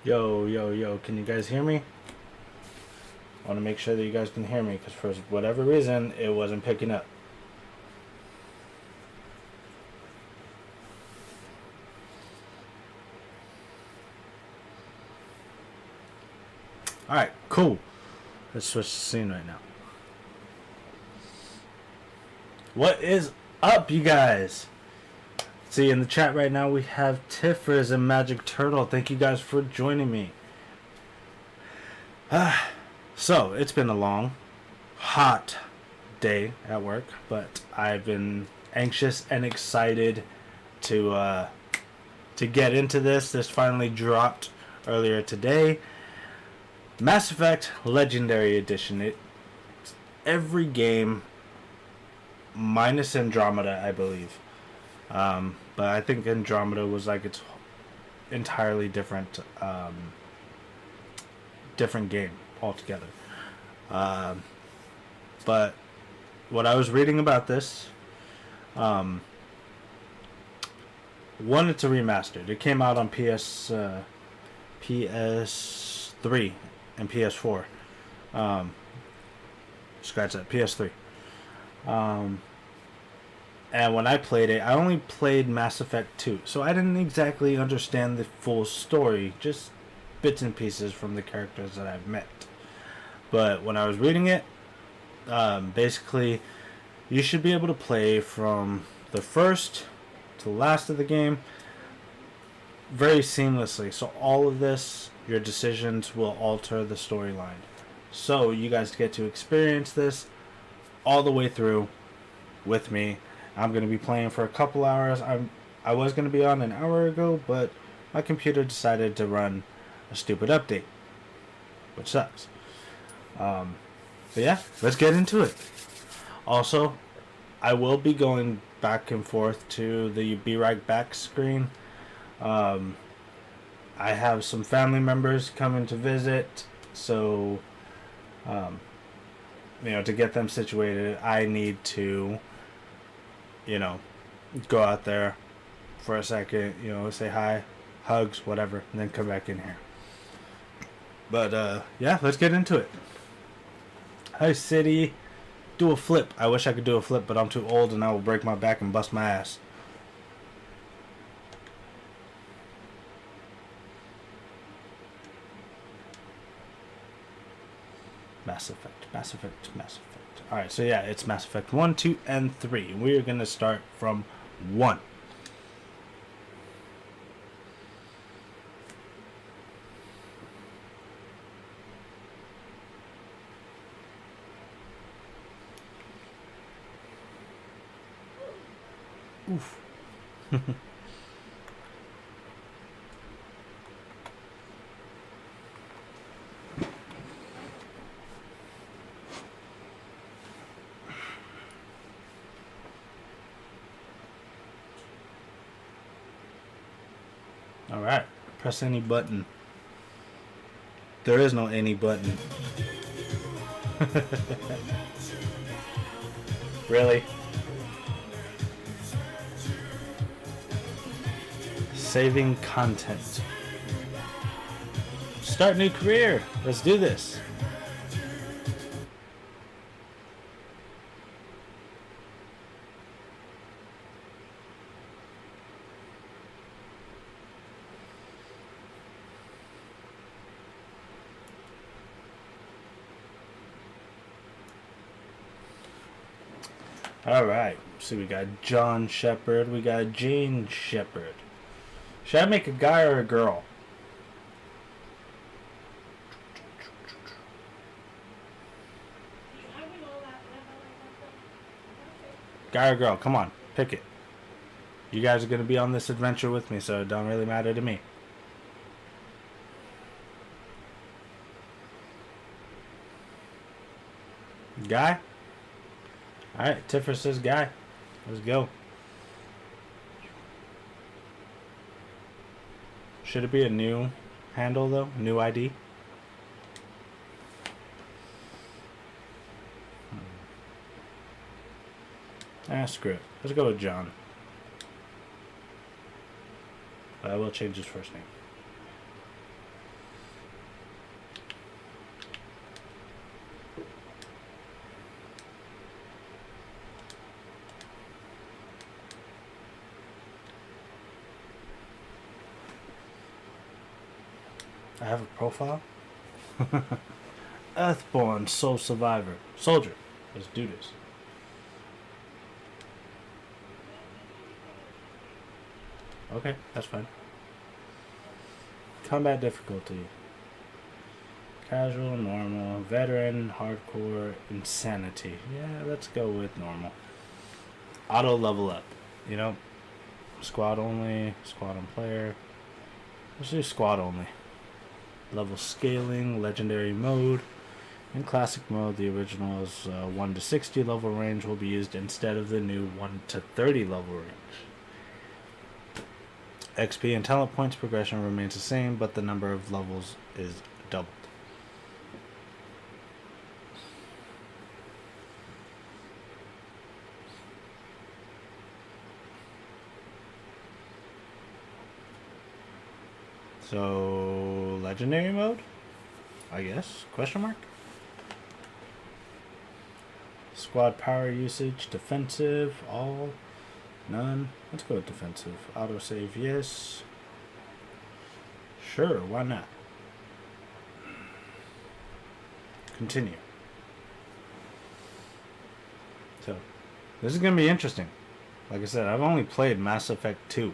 Yo, yo, yo, can you guys hear me? I want to make sure that you guys can hear me because for whatever reason, it wasn't picking up. Alright, cool. Let's switch the scene right now. What is up, you guys? See, in the chat right now, we have Tiffers and Magic Turtle. Thank you guys for joining me. So, it's been a long, hot day at work, but I've been anxious and excited to get into this. This finally dropped earlier today. Mass Effect Legendary Edition. It's every game minus Andromeda, I believe. But I think Andromeda was like its entirely different game altogether. But what I was reading about this, one, it's a remastered. It came out on PS3 and PS4. Scratch that, PS3. And when I played it, I only played Mass Effect 2, so I didn't exactly understand the full story, just bits and pieces from the characters that I've met. But when I was reading it, basically, you should be able to play from the first to the last of the game very seamlessly. So all of this, your decisions will alter the storyline. So you guys get to experience this all the way through with me. I'm going to be playing for a couple hours. I was going to be on an hour ago, but my computer decided to run a stupid update, which sucks. But yeah, let's get into it. Also, I will be going back and forth to the Be Right Back screen. I have some family members coming to visit, so to get them situated, I need to go out there for a second, say hi, hugs, whatever, and then come back in here. But yeah, let's get into it. Hi, City. Do a flip. I wish I could do a flip, but I'm too old and I will break my back and bust my ass. Mass Effect, Mass Effect, Mass Effect. Alright, so yeah, it's Mass Effect 1, 2, and 3. We are going to start from 1. Oof. Alright, press any button. There is no any button. Really? Saving content. Start new career. Let's do this. Alright, so we got John Shepard, we got Jane Shepard. Should I make a guy or a girl? Guy or girl? Come on, pick it. You guys are going to be on this adventure with me, so it don't really matter to me. Guy? Alright, Tiffer says guy. Let's go. Should it be a new handle though? New ID? Screw it. Let's go with John. But I will change his first name. I have a profile. Earthborn Soul Survivor. Soldier. Let's do this. Okay, that's fine. Combat difficulty. Casual, normal, veteran, hardcore, insanity. Yeah, let's go with normal. Auto level up. You know, squad only, squad on player. Let's do squad only. Level scaling, legendary mode. In classic mode, the original is 1 to 60 level range will be used instead of the new 1 to 30 level range. XP and talent points progression remains the same, but the number of levels is doubled. So, legendary mode? I guess? Question mark? Squad power usage, defensive, all, none. Let's go with defensive. Autosave, yes. Sure, why not? Continue. So, this is going to be interesting. Like I said, I've only played Mass Effect 2.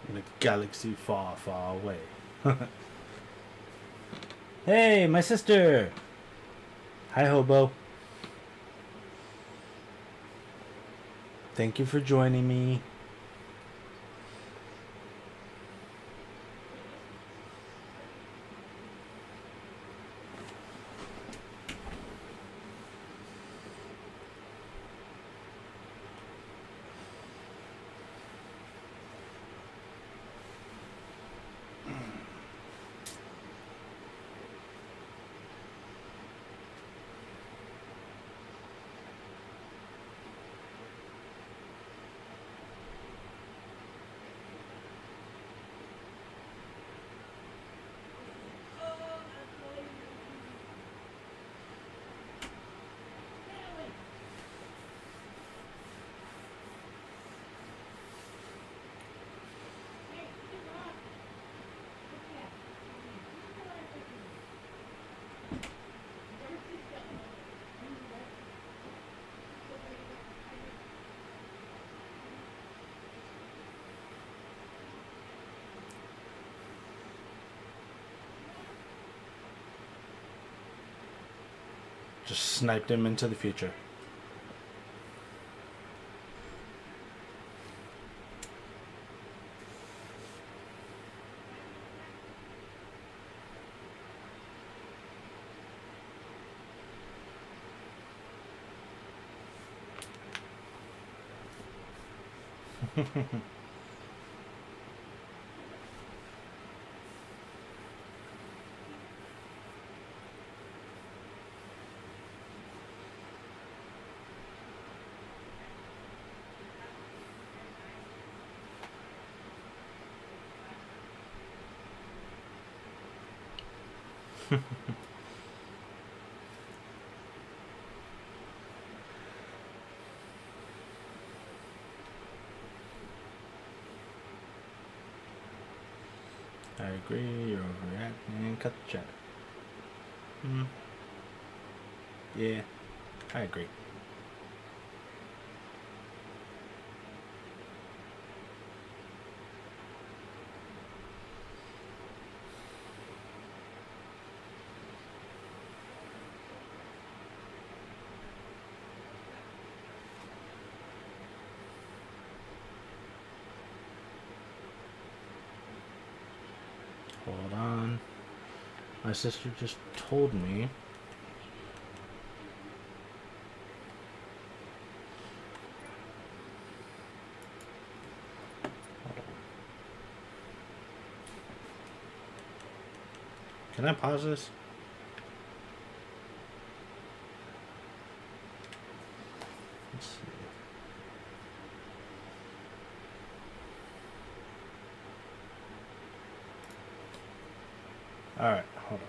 In a galaxy far, far away. Hey, my sister! Hi, Hobo. Thank you for joining me. Just sniped him into the future. I agree, you're overreacting. Cut the chat. Yeah, I agree. Hold on. My sister just told me. Can I pause this? Let's see. Alright, hold on.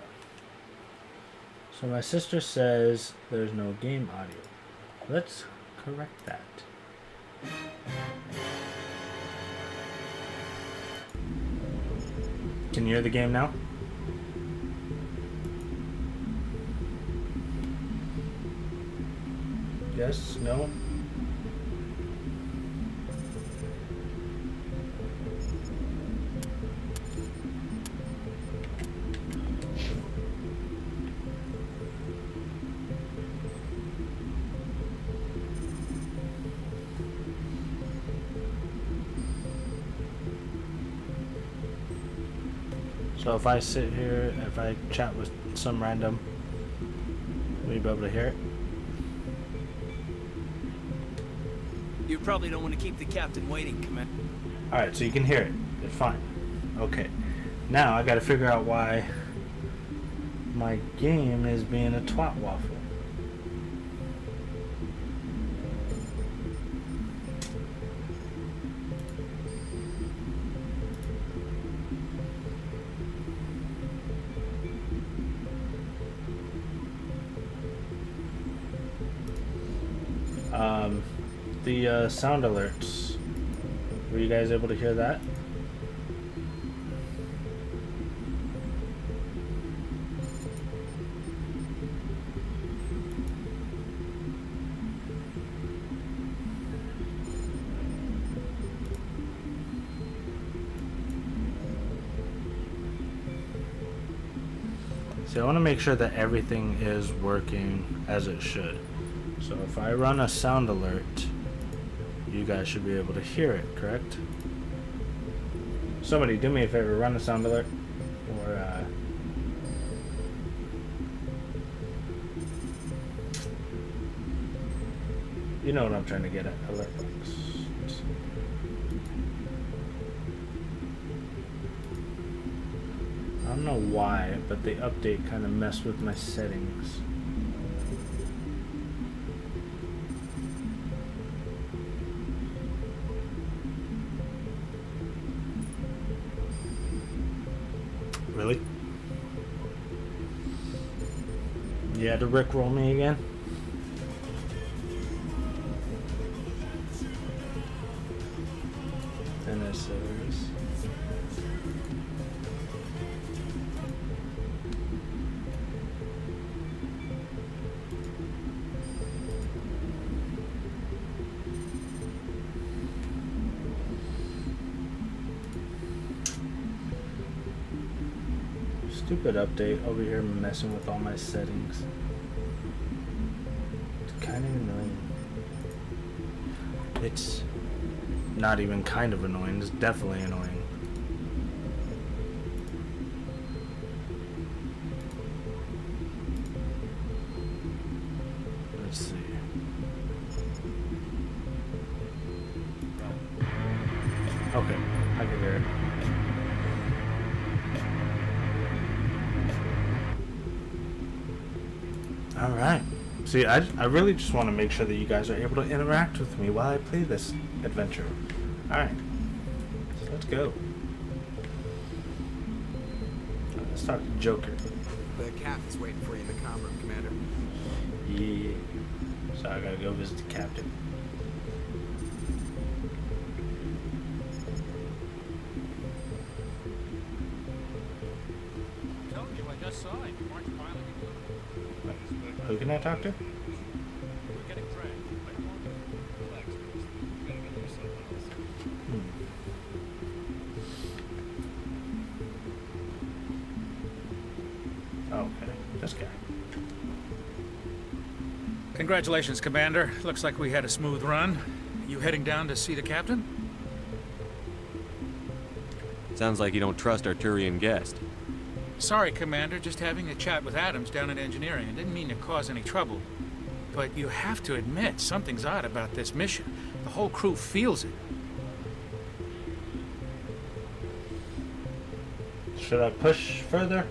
So my sister says there's no game audio. Let's correct that. Can you hear the game now? Yes? No? So if I sit here, if I chat with some random, will you be able to hear it? You probably don't want to keep the captain waiting, Commander. Alright, so you can hear it. It's fine. Okay. Now I gotta figure out why my game is being a twat waffle. The sound alerts. Were you guys able to hear that? See, I want to make sure that everything is working as it should. So if I run a sound alert, you guys should be able to hear it, correct? Somebody do me a favor, run a sound alert. Or, you know what I'm trying to get at, alert box. I don't know why, but the update kind of messed with my settings. Really? You had to rickroll me again? And it says... Stupid update over here messing with all my settings. It's kind of annoying. It's not even kind of annoying, it's definitely annoying. Let's see. Okay, I can hear it. Alright. See, I really just want to make sure that you guys are able to interact with me while I play this adventure. Alright. So let's go. Let's talk to Joker. The captain's waiting for you in the comm room, Commander. Yeah. So I gotta go visit the captain. Told you, I just saw it. March piloting. Who can I talk to? We're getting dragged. Relax, we gotta get through something else. Okay, this guy. Congratulations, Commander. Looks like we had a smooth run. You heading down to see the captain? Sounds like you don't trust our Turian guest. Sorry, Commander, just having a chat with Adams down at engineering. I didn't mean to cause any trouble. But you have to admit, something's odd about this mission. The whole crew feels it. Should I push further?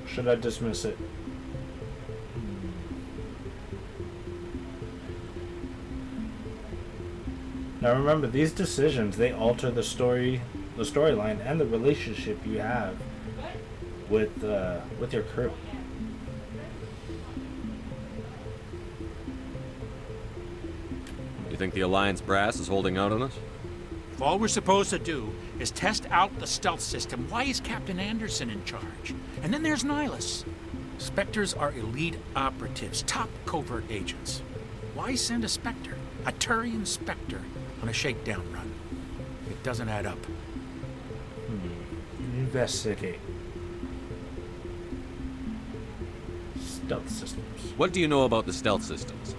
Should I dismiss it? Now remember, these decisions, they alter the storyline and the relationship you have with your crew. You think the Alliance brass is holding out on us? If all we're supposed to do is test out the stealth system, why is Captain Anderson in charge? And then there's Nihilus. Spectres are elite operatives, top covert agents. Why send a Spectre, a Turian Spectre, on a shakedown run? It doesn't add up. Investigate. Stealth systems. What do you know about the stealth systems?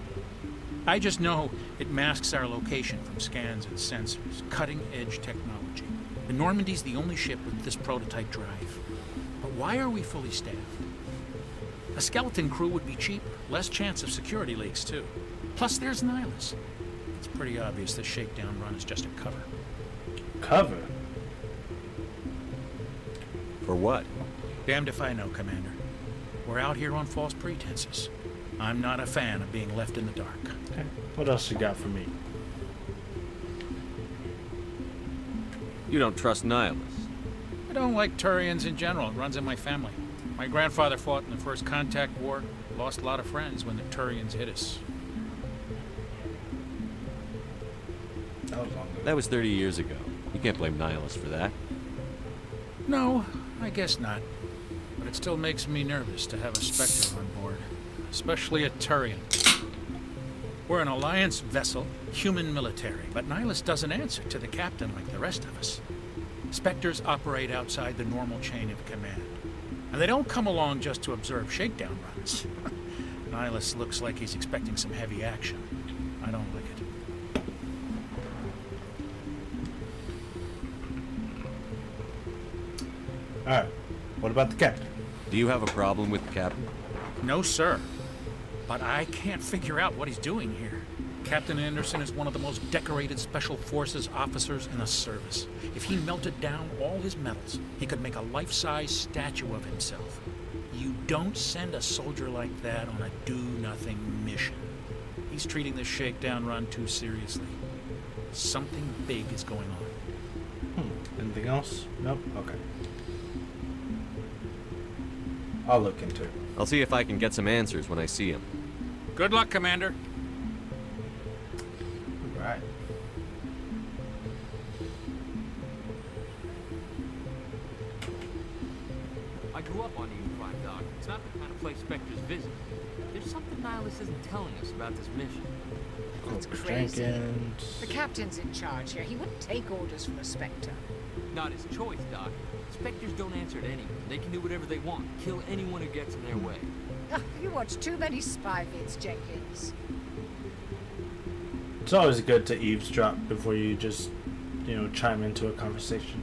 I just know it masks our location from scans and sensors. Cutting-edge technology. The Normandy's the only ship with this prototype drive. But why are we fully staffed? A skeleton crew would be cheaper, less chance of security leaks too. Plus there's Nihilus. It's pretty obvious this shakedown run is just a cover. Cover? For what? Damned if I know, Commander. We're out here on false pretenses. I'm not a fan of being left in the dark. Okay. What else you got for me? You don't trust Nihilus. I don't like Turians in general. It runs in my family. My grandfather fought in the First Contact War. Lost a lot of friends when the Turians hit us. That was long ago. That was 30 years ago. You can't blame Nihilus for that. No, I guess not. But it still makes me nervous to have a Spectre on board. Especially a Turian. We're an Alliance vessel, human military, but Nihilus doesn't answer to the captain like the rest of us. Spectres operate outside the normal chain of command. And they don't come along just to observe shakedown runs. Nihilus looks like he's expecting some heavy action. I don't like it. Alright. What about the captain? Do you have a problem with the captain? No, sir. But I can't figure out what he's doing here. Captain Anderson is one of the most decorated Special Forces officers in the service. If he melted down all his medals, he could make a life-size statue of himself. You don't send a soldier like that on a do-nothing mission. He's treating this shakedown run too seriously. Something big is going on. Anything else? Nope? Okay. I'll look into it. I'll see if I can get some answers when I see him. Good luck, Commander. Right. I grew up on Eden Prime, Doc. It's not the kind of place Spectres visit. There's something Nihilus isn't telling us about this mission. That's Corporal crazy. Jenkins. The captain's in charge here. He wouldn't take orders from a Spectre. Not his choice, Doc. Spectres don't answer to anyone. They can do whatever they want. Kill anyone who gets in their way. Oh, you watch too many spy vids, Jenkins. It's always good to eavesdrop before you just, chime into a conversation.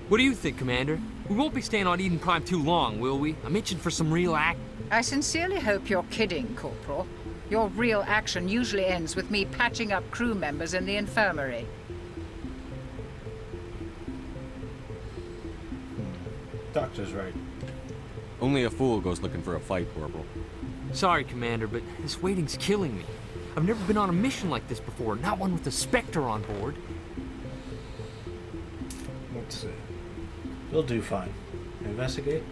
What do you think, Commander? We won't be staying on Eden Prime too long, will we? I'm itching for some real act. I sincerely hope you're kidding, Corporal. Your real action usually ends with me patching up crew members in the infirmary. Doctor's right. Only a fool goes looking for a fight, Corporal. Sorry, Commander, but this waiting's killing me. I've never been on a mission like this before, not one with a Spectre on board. Let's see. We'll do fine. Investigate?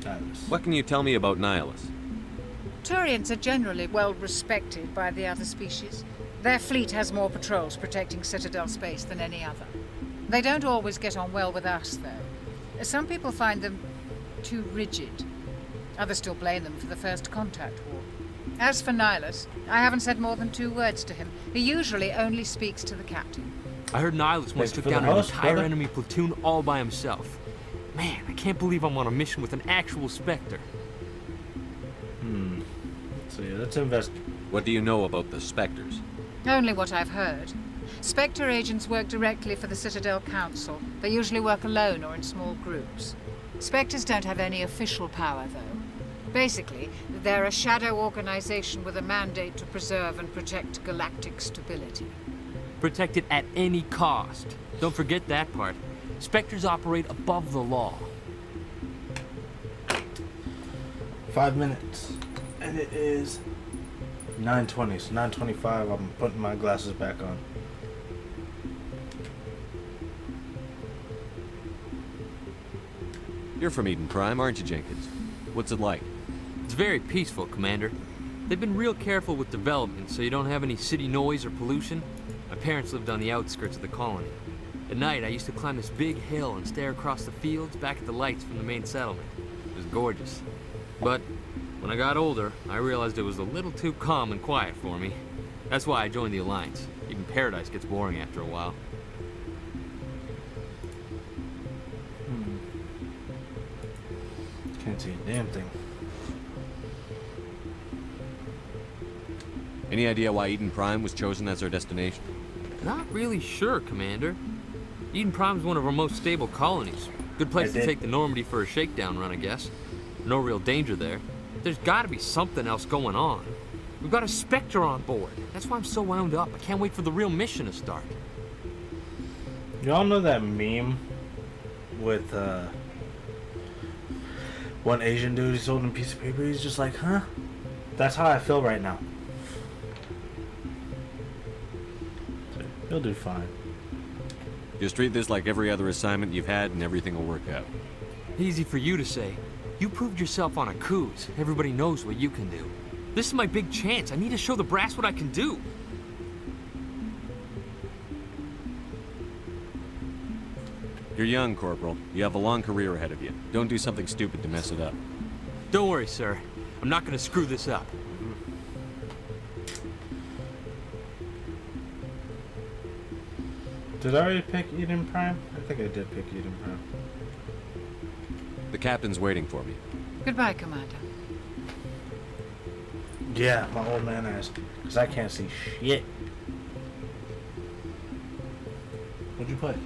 Nihilus. What can you tell me about Nihilus? Turians are generally well respected by the other species. Their fleet has more patrols protecting Citadel space than any other. They don't always get on well with us, though. Some people find them too rigid. Others still blame them for the First Contact War. As for Nihilus, I haven't said more than 2 words to him. He usually only speaks to the captain. I heard Nihilus once Thanks took for the down an host, entire brother. enemy platoon all by himself. Man, I can't believe I'm on a mission with an actual Spectre. So let's investigate. What do you know about the Spectres? Only what I've heard. Spectre agents work directly for the Citadel Council. They usually work alone or in small groups. Spectres don't have any official power, though. Basically, they're a shadow organization with a mandate to preserve and protect galactic stability. Protect it at any cost. Don't forget that part. Spectres operate above the law. 5 minutes. And it is 9:20. So 9:25, I'm putting my glasses back on. You're from Eden Prime, aren't you, Jenkins? What's it like? It's very peaceful, Commander. They've been real careful with development, so you don't have any city noise or pollution. My parents lived on the outskirts of the colony. At night, I used to climb this big hill and stare across the fields back at the lights from the main settlement. It was gorgeous. But when I got older, I realized it was a little too calm and quiet for me. That's why I joined the Alliance. Even Paradise gets boring after a while. Can't see a damn thing. Any idea why Eden Prime was chosen as our destination? Not really sure, Commander. Eden Prime's one of our most stable colonies. Good place to take the Normandy for a shakedown run, I guess. No real danger there. There's gotta be something else going on. We've got a Spectre on board. That's why I'm so wound up. I can't wait for the real mission to start. Y'all know that meme with one Asian dude, he's holding a piece of paper, he's just like, huh? That's how I feel right now. He'll do fine. Just treat this like every other assignment you've had and everything will work out. Easy for you to say. You proved yourself on a cruise. Everybody knows what you can do. This is my big chance. I need to show the brass what I can do. You're young, Corporal. You have a long career ahead of you. Don't do something stupid to mess it up. Don't worry, sir. I'm not gonna screw this up. Did I already pick Eden Prime? I think I did pick Eden Prime. The captain's waiting for me. Goodbye, Commander. Yeah, my old man ass. Because I can't see shit. What'd you play?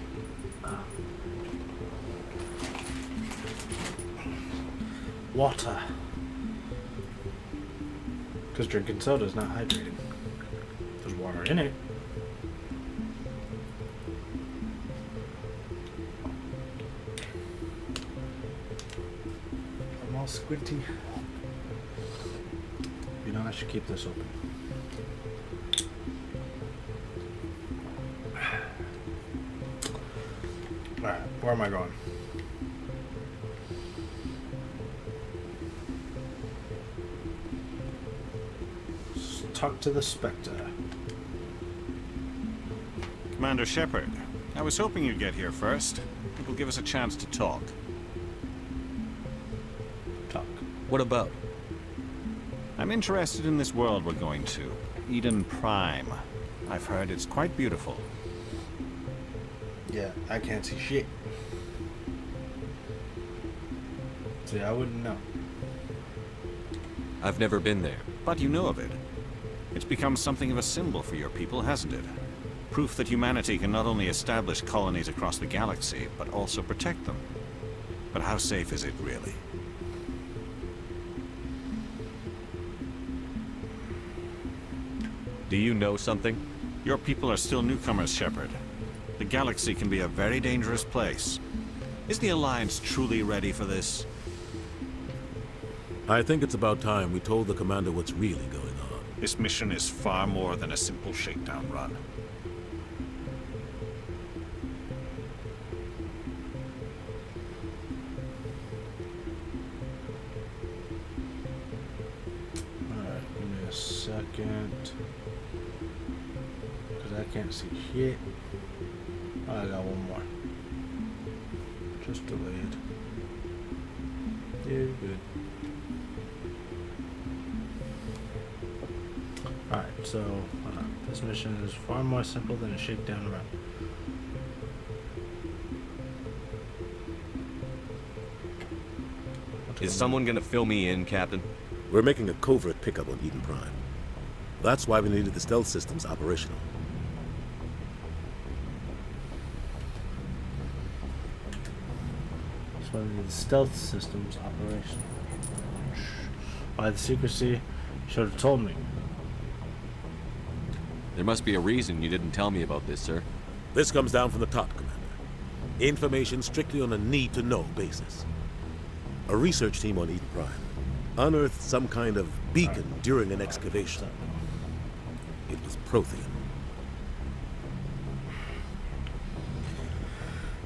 Water. Because drinking soda is not hydrating. There's water in it. I'm all squinty. You know, I should keep this open. Alright, where am I going? Talk to the Spectre. Commander Shepard, I was hoping you'd get here first. It will give us a chance to talk. Talk. What about? I'm interested in this world we're going to, Eden Prime. I've heard it's quite beautiful. Yeah, I can't see shit. See, I wouldn't know. I've never been there. But you know of it. It's become something of a symbol for your people, hasn't it? Proof that humanity can not only establish colonies across the galaxy, but also protect them. But how safe is it, really? Do you know something? Your people are still newcomers, Shepard. The galaxy can be a very dangerous place. Is the Alliance truly ready for this? I think it's about time we told the commander what's really going on. This mission is far more than a simple shakedown run. Alright, give me a second. Because I can't see shit. Oh, I got one more. Just delayed. Yeah, good. Alright, so this mission is far more simple than a shakedown run. Is someone gonna fill me in, Captain? We're making a covert pickup on Eden Prime. That's why we needed the stealth systems operational. explaining the stealth system's operation. By the secrecy, should have told me. There must be a reason you didn't tell me about this, sir. This comes down from the top, Commander. Information strictly on a need-to-know basis. A research team on Eden Prime unearthed some kind of beacon during an excavation. It was Prothean.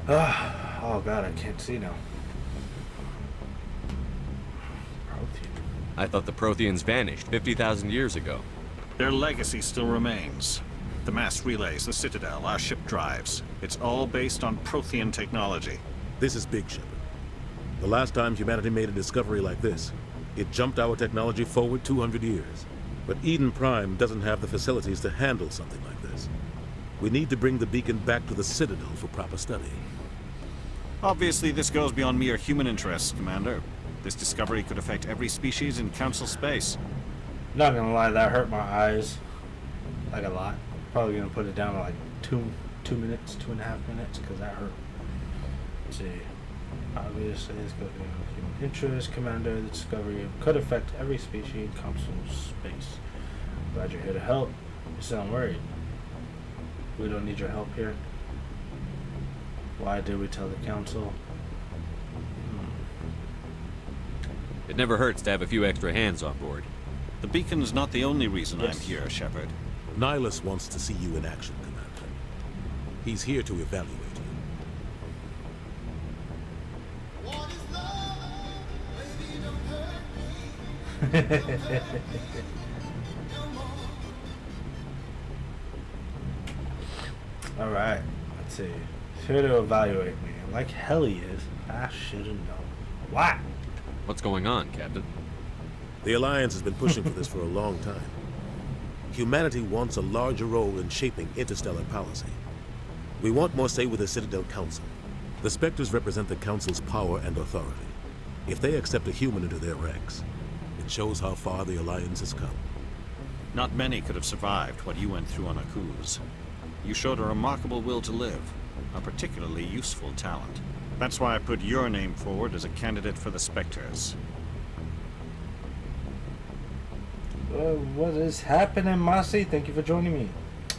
Oh god, I can't see now. Protein. I thought the Protheans vanished 50,000 years ago. Their legacy still remains. The mass relays, the Citadel, our ship drives. It's all based on Prothean technology. This is big, Shepard. The last time humanity made a discovery like this, it jumped our technology forward 200 years. But Eden Prime doesn't have the facilities to handle something like this. We need to bring the beacon back to the Citadel for proper study. Obviously, this goes beyond mere human interests, Commander. This discovery could affect every species in Council space. Not gonna lie, that hurt my eyes. Like a lot. Probably gonna put it down to like 2 minutes, 2.5 minutes, because that hurt. Let's see. Obviously, this goes beyond human interest, Commander. The discovery could affect every species in Council space. Glad you're here to help. You sound worried. We don't need your help here. Why did we tell the Council? It never hurts to have a few extra hands on board. The beacon's not the only reason Yes. I'm here, Shepard. Nihilus wants to see you in action, Commander. He's here to evaluate you. Alright, let's see. He's here to evaluate me. Like hell he is. I should've known. What? What's going on, Captain? The Alliance has been pushing for this for a long time. Humanity wants a larger role in shaping interstellar policy. We want more say with the Citadel Council. The Spectres represent the Council's power and authority. If they accept a human into their ranks, it shows how far the Alliance has come. Not many could have survived what you went through on Akuz. You showed a remarkable will to live, a particularly useful talent. That's why I put your name forward as a candidate for the Spectres. What is happening, Mossy? Thank you for joining me. So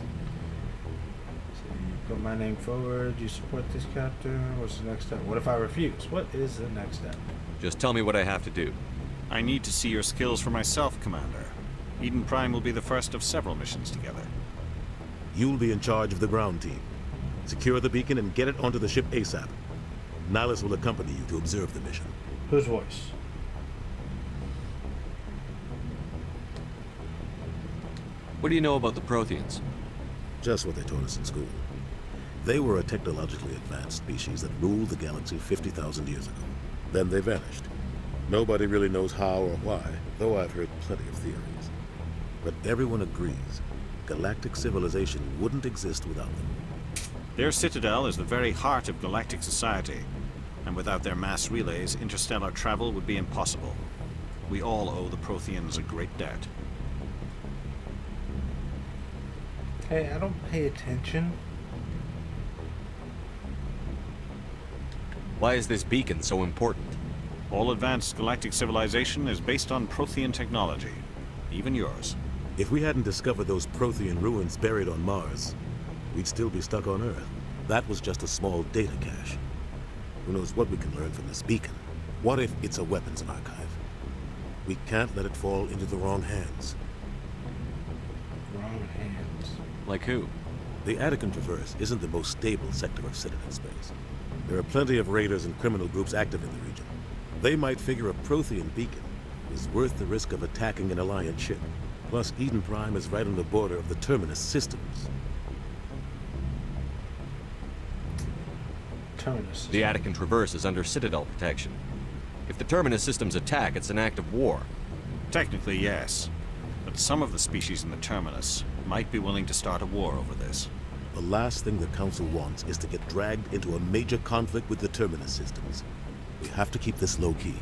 you put my name forward. You support this captain. What's the next step? What if I refuse? What is the next step? Just tell me what I have to do. I need to see your skills for myself, Commander. Eden Prime will be the first of several missions together. You'll be in charge of the ground team. Secure the beacon and get it onto the ship ASAP. Nihilus will accompany you to observe the mission. Whose voice? What do you know about the Protheans? Just what they taught us in school. They were a technologically advanced species that ruled the galaxy 50,000 years ago. Then they vanished. Nobody really knows how or why, though I've heard plenty of theories. But everyone agrees, galactic civilization wouldn't exist without them. Their citadel is the very heart of galactic society, and without their mass relays, interstellar travel would be impossible. We all owe the Protheans a great debt. Hey, I don't pay attention. Why is this beacon so important? All advanced galactic civilization is based on Prothean technology, even yours. If we hadn't discovered those Prothean ruins buried on Mars, we'd still be stuck on Earth. That was just a small data cache. Who knows what we can learn from this beacon? What if it's a weapons archive? We can't let it fall into the wrong hands. Wrong hands. Like who? The Attican Traverse isn't the most stable sector of Citadel space. There are plenty of raiders and criminal groups active in the region. They might figure a Prothean beacon is worth the risk of attacking an Alliance ship. Plus, Eden Prime is right on the border of the Terminus systems. Terminus. The Attican Traverse is under Citadel protection. If the Terminus systems attack, it's an act of war. Technically, yes. But some of the species in the Terminus might be willing to start a war over this. The last thing the Council wants is to get dragged into a major conflict with the Terminus systems. We have to keep this low-key.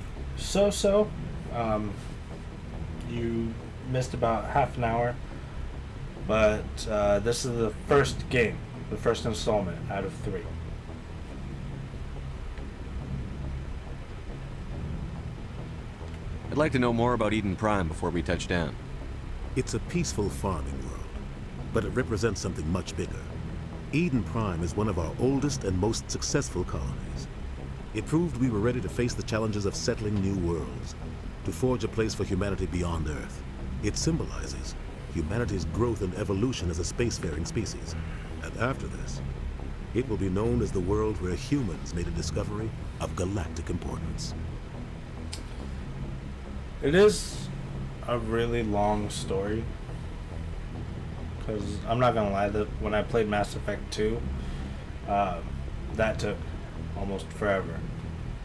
You missed about half an hour, but this is the first game, the first installment out of 3. I'd like to know more about Eden Prime before we touch down. It's a peaceful farming world, but it represents something much bigger. Eden Prime is one of our oldest and most successful colonies. It proved we were ready to face the challenges of settling new worlds, to forge a place for humanity beyond Earth. It symbolizes humanity's growth and evolution as a spacefaring species. And after this, it will be known as the world where humans made a discovery of galactic importance. It is a really long story. Because I'm not gonna lie, that when I played Mass Effect 2, that took almost forever.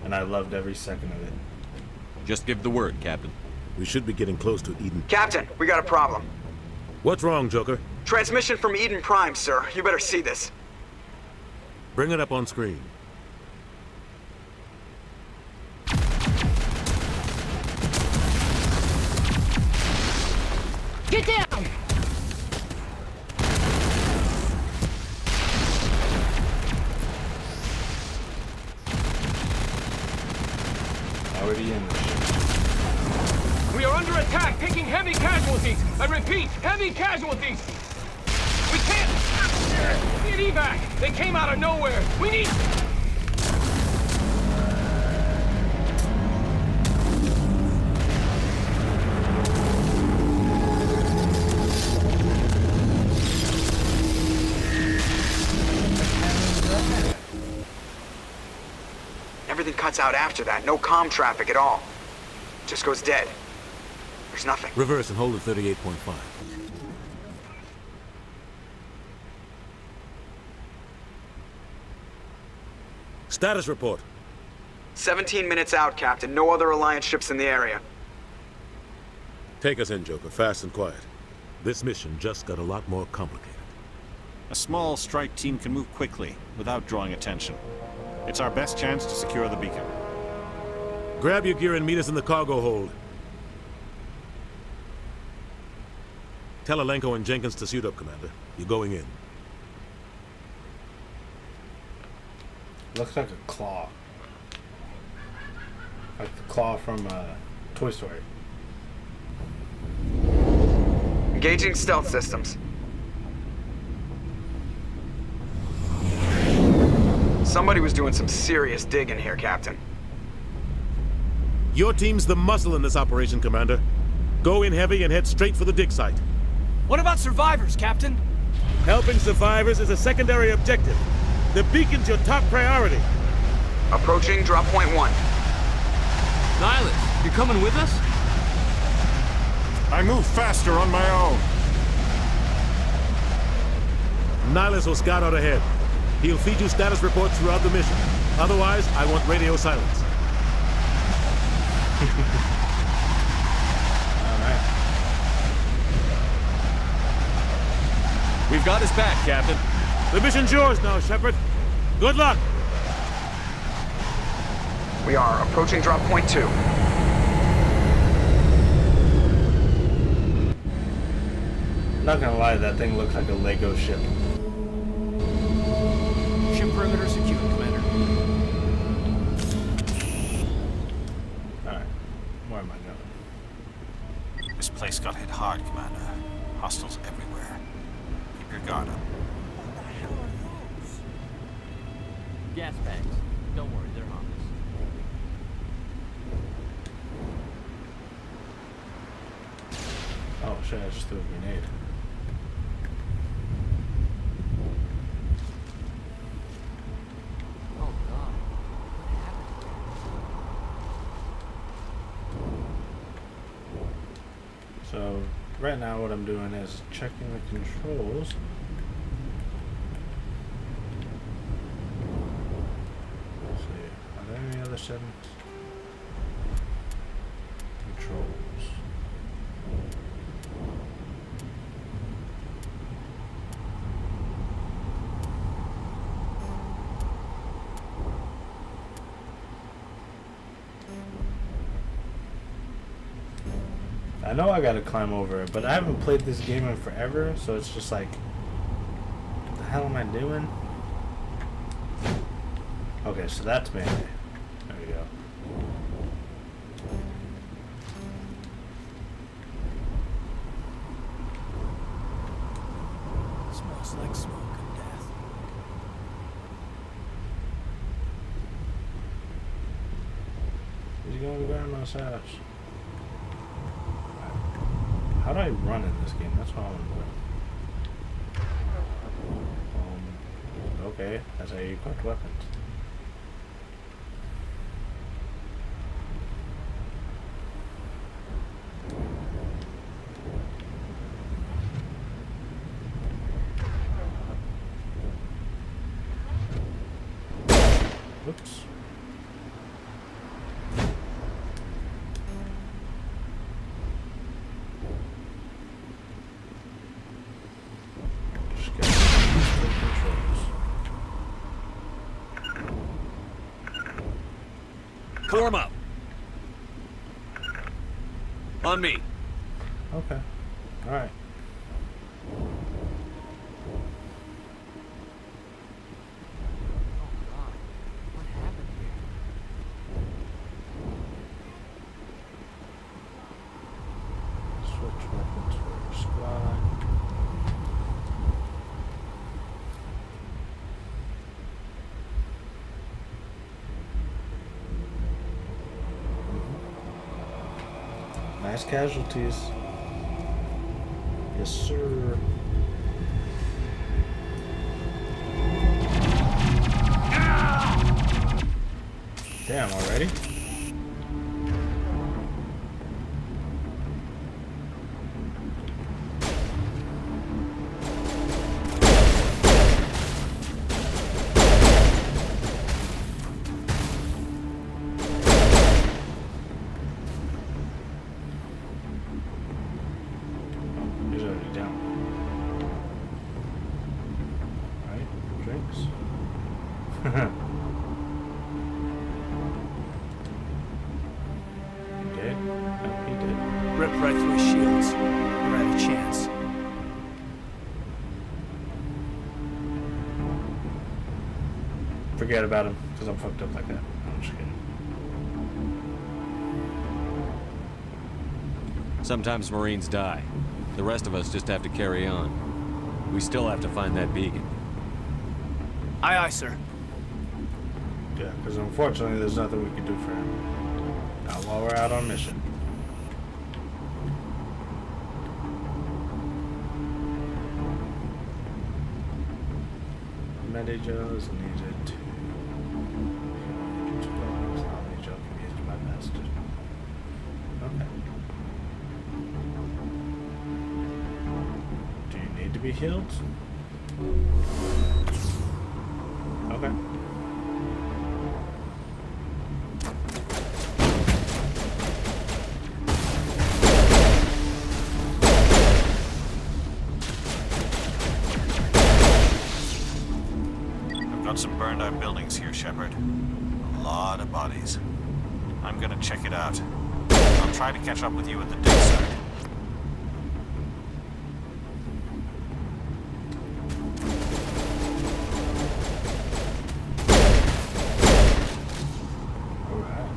And I loved every second of it. Just give the word, Captain. We should be getting close to Eden. Captain, we got a problem. What's wrong, Joker? Transmission from Eden Prime, sir. You better see this. Bring it up on screen. Get down! Already in this shit. We are under attack, taking heavy casualties. I repeat, heavy casualties. We can't get evac. They came out of nowhere. We need. Everything cuts out after that. No comm traffic at all. Just goes dead. There's nothing. Reverse and hold at 38.5. Status report. 17 minutes out, Captain. No other Alliance ships in the area. Take us in, Joker, fast and quiet. This mission just got a lot more complicated. A small strike team can move quickly, without drawing attention. It's our best chance to secure the beacon. Grab your gear and meet us in the cargo hold. Tell Alenko and Jenkins to suit up, Commander. You're going in. Looks like a claw. Like the claw from Toy Story. Engaging stealth systems. Somebody was doing some serious digging here, Captain. Your team's the muscle in this operation, Commander. Go in heavy and head straight for the dig site. What about survivors, Captain? Helping survivors is a secondary objective. The beacon's your top priority. Approaching drop point 1. Nihilus, you coming with us? I move faster on my own. Nihilus will scout out ahead. He'll feed you status reports throughout the mission. Otherwise, I want radio silence. We've got his back, Captain. The mission's yours now, Shepard. Good luck! We are approaching drop point 2. Not gonna lie, that thing looks like a Lego ship. Ship perimeter secured, Commander. Alright, where am I going? This place got hit hard, Commander. Hostiles everywhere. Keep your guard up. Gas bags. Don't worry, they're harmless. Oh shit, I just threw a grenade. Oh God. So, right now what I'm doing is checking the controls. Let's see, are there any other settings? Controls. I know I gotta climb over it, but I haven't played this game in forever, so it's just like, what the hell am I doing? Okay, so that's melee. There we go. you going to grandma's house? How do I run in this game? That's what I want to know. Okay, that's how you equip weapons. Oops. Just get the controls. Form up. On me. Okay. All right. What happened here? Switch weapons for squad. Nice casualties. Yes, sir. Damn, already? He's already down. Alright, drinks. He did? No, he did. Ripped right through his shields. Never had a chance. Forget about him, because I'm fucked up like that. I'm just kidding. Sometimes Marines die. The rest of us just have to carry on. We still have to find that beacon. Aye, aye, sir. Yeah, because unfortunately there's nothing we can do for him. Not while we're out on mission. Medijos needed to... Medijos can be used by master. Okay. Do you need to be healed? Okay. I've got some burned out buildings here, Shepard. A lot of bodies. I'm gonna check it out. I'll try to catch up with you at the dig site. Alright.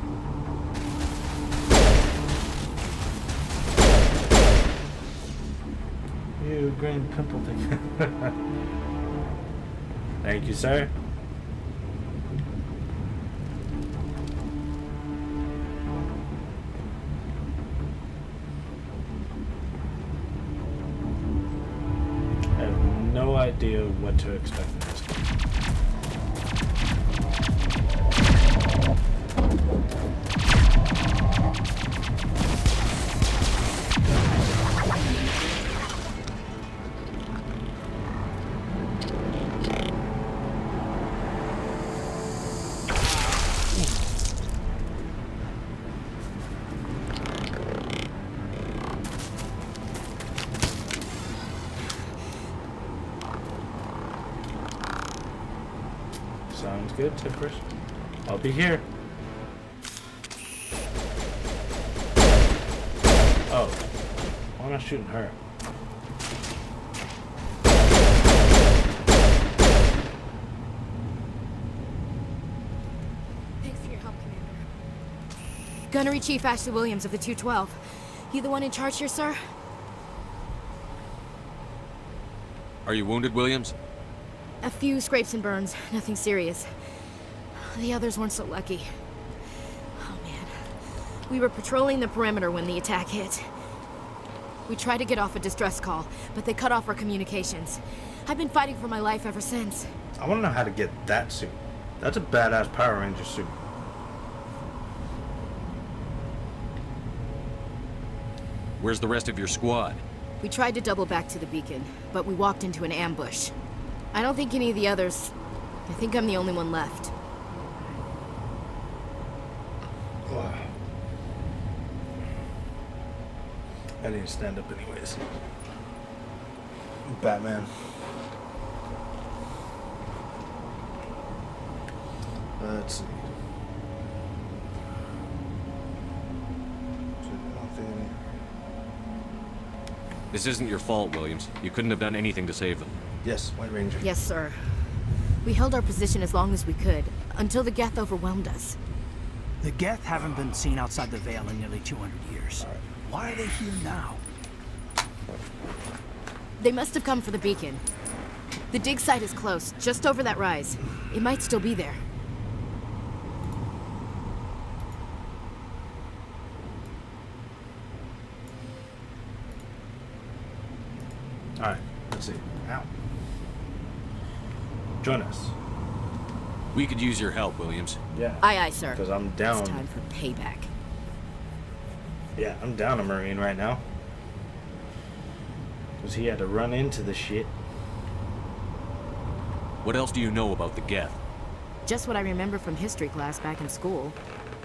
You green pimple thing. Thank you, sir. I have no idea what to expect in this game. Sounds good, Tippers. I'll be here. Oh. Why am I shooting her? Thanks for your help, Commander. Gunnery Chief Ashley Williams of the 212. You the one in charge here, sir? Are you wounded, Williams? A few scrapes and burns, nothing serious. The others weren't so lucky. Oh man, We were patrolling the perimeter when the attack hit. We tried to get off a distress call, but they cut off our communications. I've been fighting for my life ever since. I want to know how to get that suit. That's a badass Power Ranger suit. Where's the rest of your squad? We tried to double back to the beacon, but we walked into an ambush. I don't think any of the others... I think I'm the only one left. I need to stand up anyways. Batman. Let's see. This isn't your fault, Williams. You couldn't have done anything to save them. Yes, White Ranger. Yes, sir. We held our position as long as we could, until the Geth overwhelmed us. The Geth haven't been seen outside the Veil in nearly 200 years. Why are they here now? They must have come for the beacon. The dig site is close, just over that rise. It might still be there. Alright, let's see. Ow. Join us. We could use your help, Williams. Yeah. Aye, aye, sir. Because I'm down. It's time for payback. Yeah, I'm down a Marine right now. Because he had to run into the shit. What else do you know about the Geth? Just what I remember from history class back in school.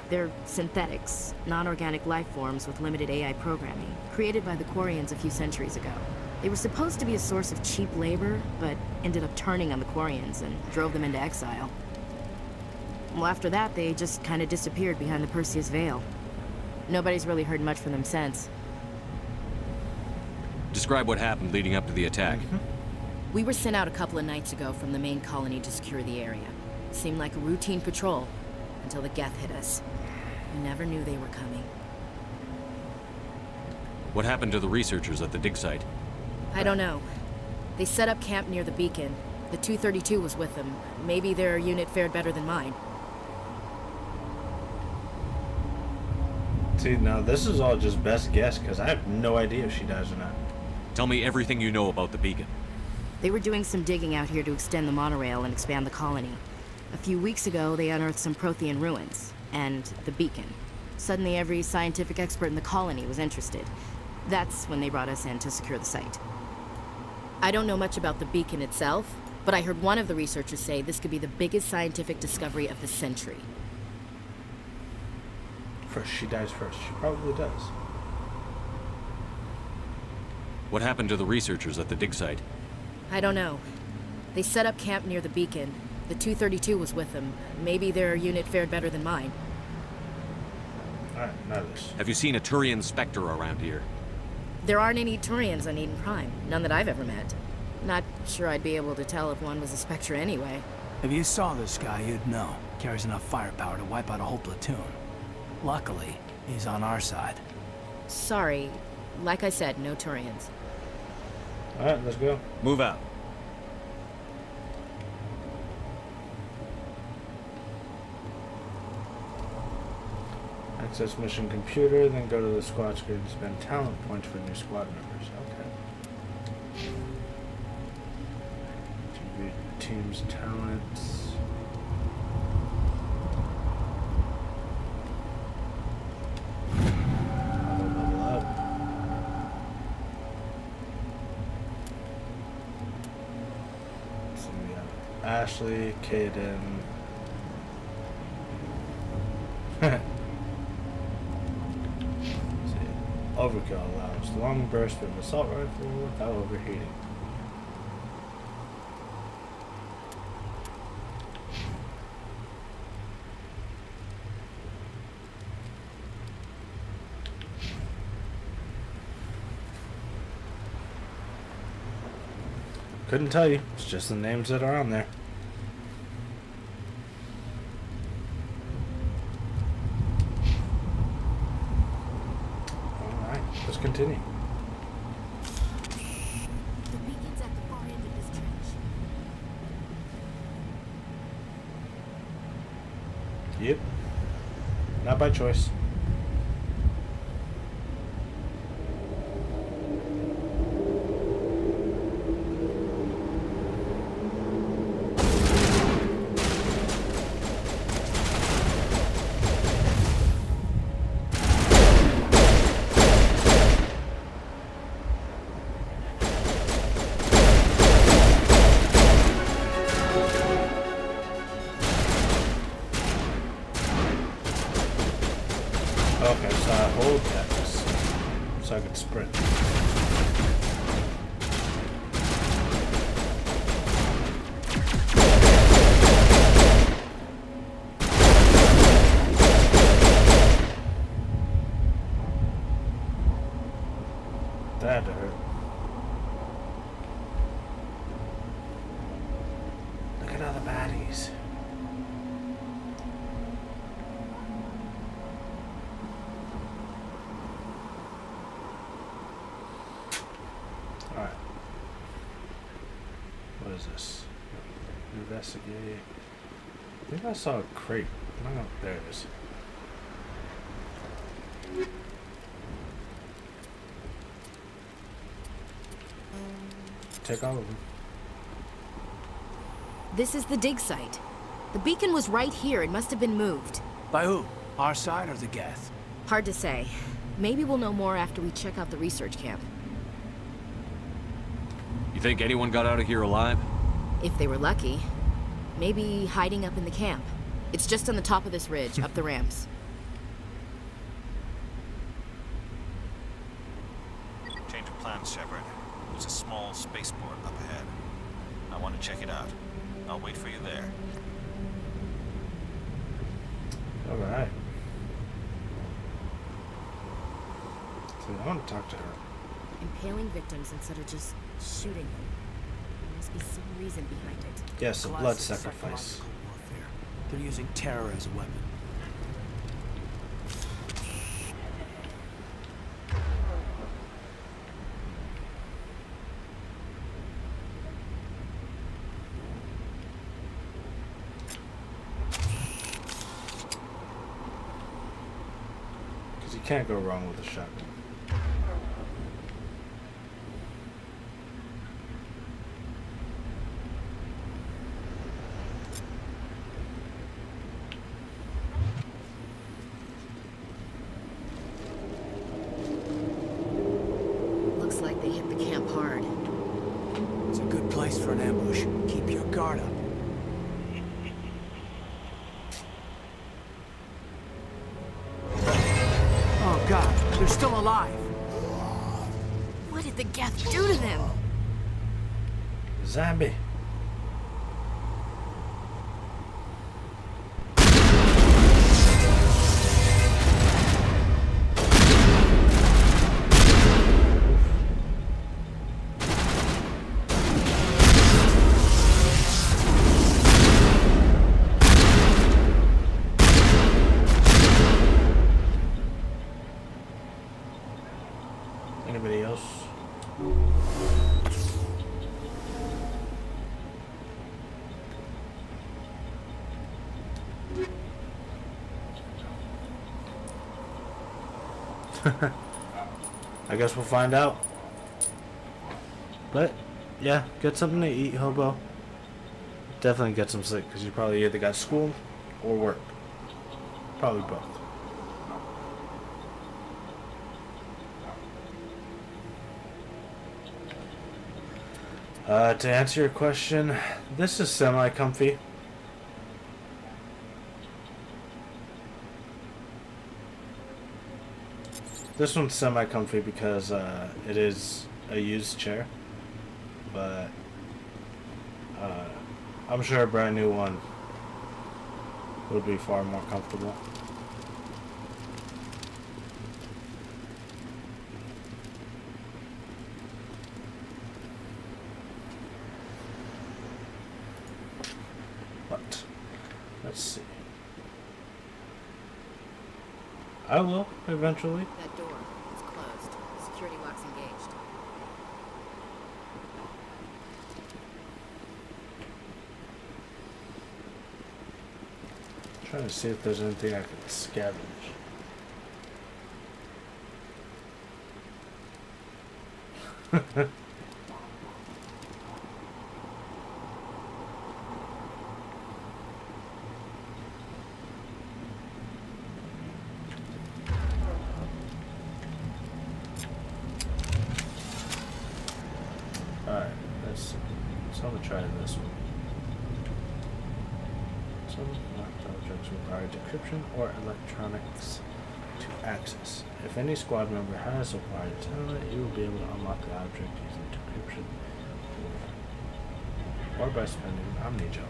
They're synthetics, non-organic life forms with limited AI programming, created by the Quarians a few centuries ago. They were supposed to be a source of cheap labor, but ended up turning on the Quarians and drove them into exile. Well, after that, they just kind of disappeared behind the Perseus Veil. Nobody's really heard much from them since. Describe what happened leading up to the attack. We were sent out a couple of nights ago from the main colony to secure the area. It seemed like a routine patrol, until the Geth hit us. We never knew they were coming. What happened to the researchers at the dig site? I don't know. They set up camp near the beacon. The 232 was with them. Maybe their unit fared better than mine. See, now this is all just best guess, because I have no idea if she dies or not. Tell me everything you know about the beacon. They were doing some digging out here to extend the monorail and expand the colony. A few weeks ago, they unearthed some Prothean ruins, and the beacon. Suddenly, every scientific expert in the colony was interested. That's when they brought us in to secure the site. I don't know much about the beacon itself, but I heard one of the researchers say this could be the biggest scientific discovery of the century. First, she dies first. She probably does. What happened to the researchers at the dig site? I don't know. They set up camp near the beacon. The 232 was with them. Maybe their unit fared better than mine. Alright, now this. Have you seen a Turian Spectre around here? There aren't any Turians on Eden Prime. None that I've ever met. Not sure I'd be able to tell if one was a Spectre anyway. If you saw this guy, you'd know. Carries enough firepower to wipe out a whole platoon. Luckily, he's on our side. Sorry. Like I said, no Turians. Alright, let's go. Move out. Access mission computer, then go to the squad screen to spend talent points for new squad members. Okay. View team's talents. Auto level up. So we have Ashley, Kaden. Overkill allows long burst of assault rifle without overheating. Couldn't tell you. It's just the names that are on there. Let's continue. The beacon's at the far end of this trench. Yep. Not by choice. Okay, so I hold X so I can sprint. That hurt. Look at all the baddies. Alright. What is this? Investigate. I think I saw a crate. Oh, there it is. Take all of them. This is the dig site. The beacon was right here. It must have been moved. By who? Our side or the Geth? Hard to say. Maybe we'll know more after we check out the research camp. You think anyone got out of here alive? If they were lucky. Maybe hiding up in the camp. It's just on the top of this ridge, up the ramps. Change of plans, Shepard. There's a small spaceport up ahead. I want to check it out. I'll wait for you there. Alright. So I want to talk to her. Impaling victims instead of just shooting them. There must be some reason behind it. Yes, a blood Classic sacrifice. psychological warfare. They're using terror as a weapon. Because you can't go wrong with a shotgun. Looks like they hit the camp hard. It's a good place for an ambush. Keep your guard up. Oh God, they're still alive. What did the Geth do to them? Zombie. Anybody else? I guess we'll find out. But, yeah, get something to eat, hobo. Definitely get some sleep, because you probably either got school or work. Probably both. To answer your question, this is semi-comfy. This one's semi-comfy because it is a used chair, but I'm sure a brand new one would be far more comfortable. But let's see. I will eventually. That door. It's closed. Security lock's engaged. Trying to see if there's anything I can scavenge. Alright, let's see. So I'm gonna try this one. Some objects require decryption or electronics to access. If any squad member has acquired talent, you will be able to unlock the object using decryption or by spending Omnigel.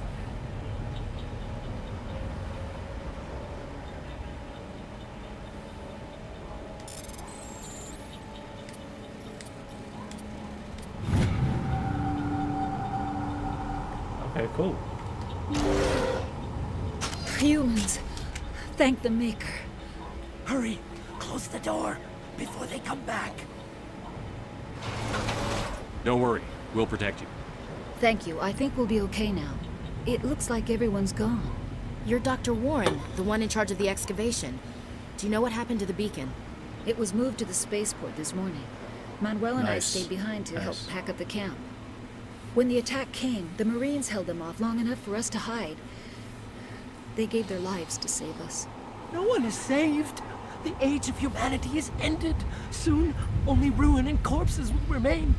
Okay, cool. Humans, thank the Maker. Hurry! Close the door before they come back. Don't worry. We'll protect you. Thank you. I think we'll be okay now. It looks like everyone's gone. You're Dr. Warren, the one in charge of the excavation. Do you know what happened to the beacon? It was moved to the spaceport this morning. Manuel and I Nice. stayed behind to help Nice. pack up the camp. When the attack came, the Marines held them off long enough for us to hide. They gave their lives to save us. No one is saved. The age of humanity is ended. Soon, only ruin and corpses will remain.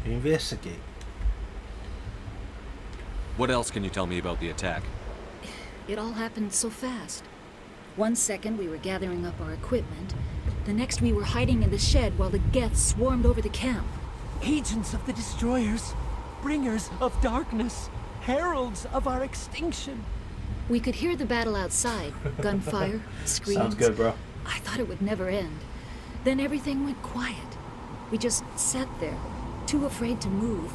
Investigate. What else can you tell me about the attack? It all happened so fast. 1 second we were gathering up our equipment. The next we were hiding in the shed while the Geth swarmed over the camp. Agents of the destroyers, bringers of darkness, heralds of our extinction. We could hear the battle outside. Gunfire, screams. Sounds good, bro. I thought it would never end. Then everything went quiet. We just sat there, too afraid to move,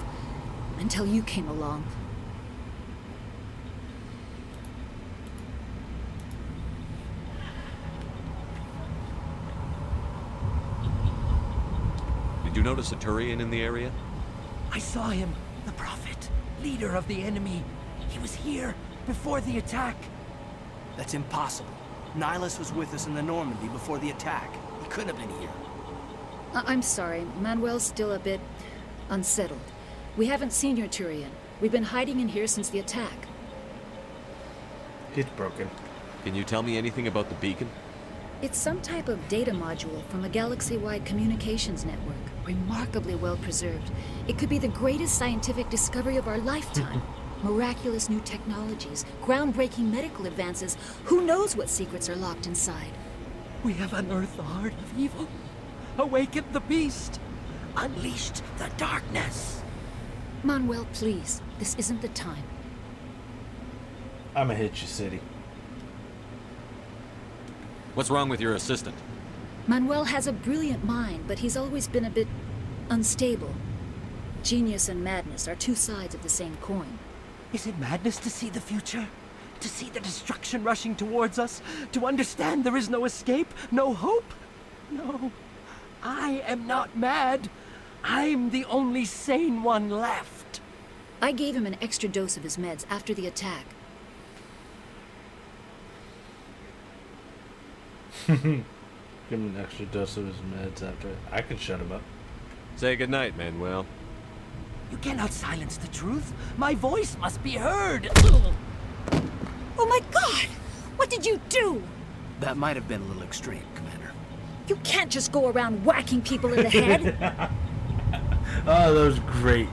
until you came along. Did you notice a Turian in the area? I saw him, the Prophet, leader of the enemy. He was here before the attack. That's impossible. Nihilus was with us in the Normandy before the attack. He couldn't have been here. I'm sorry, Manuel's still a bit unsettled. We haven't seen your Turian. We've been hiding in here since the attack. He's broken. Can you tell me anything about the beacon? It's some type of data module from a galaxy-wide communications network. Remarkably well preserved. It could be the greatest scientific discovery of our lifetime. Miraculous new technologies, groundbreaking medical advances. Who knows what secrets are locked inside? We have unearthed the heart of evil, awakened the beast, unleashed the darkness. Manuel, please. This isn't the time. I'ma hit you, City. What's wrong with your assistant? Manuel has a brilliant mind, but he's always been a bit unstable. Genius and madness are two sides of the same coin. Is it madness to see the future? To see the destruction rushing towards us? To understand there is no escape? No hope? No. I am not mad. I'm the only sane one left. I gave him an extra dose of his meds after the attack. Give him an extra dose of his meds after. I can shut him up. Say goodnight, Manuel. You cannot silence the truth. My voice must be heard. Oh my God! What did you do? That might have been a little extreme, Commander. You can't just go around whacking people in the head. Oh, that was great.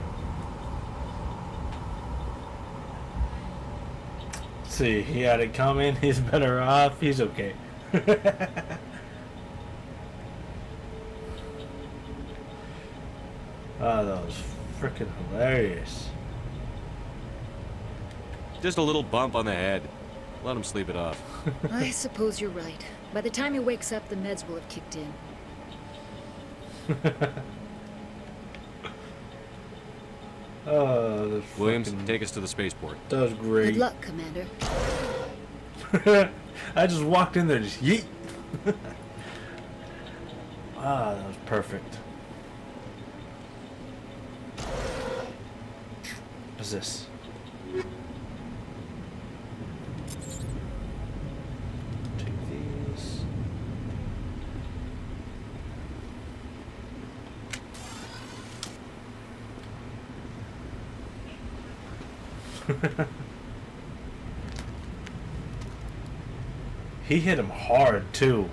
See, he had it coming. He's better off. He's okay. Oh, that was freaking hilarious. Just a little bump on the head. Let him sleep it off. I suppose you're right. By the time he wakes up, the meds will have kicked in. Oh, that's Williams, freaking- take us to the spaceport. That was great. Good luck, Commander. I just walked in there, just yeet. Ah, that was perfect. What's this? Take these. He hit him hard too.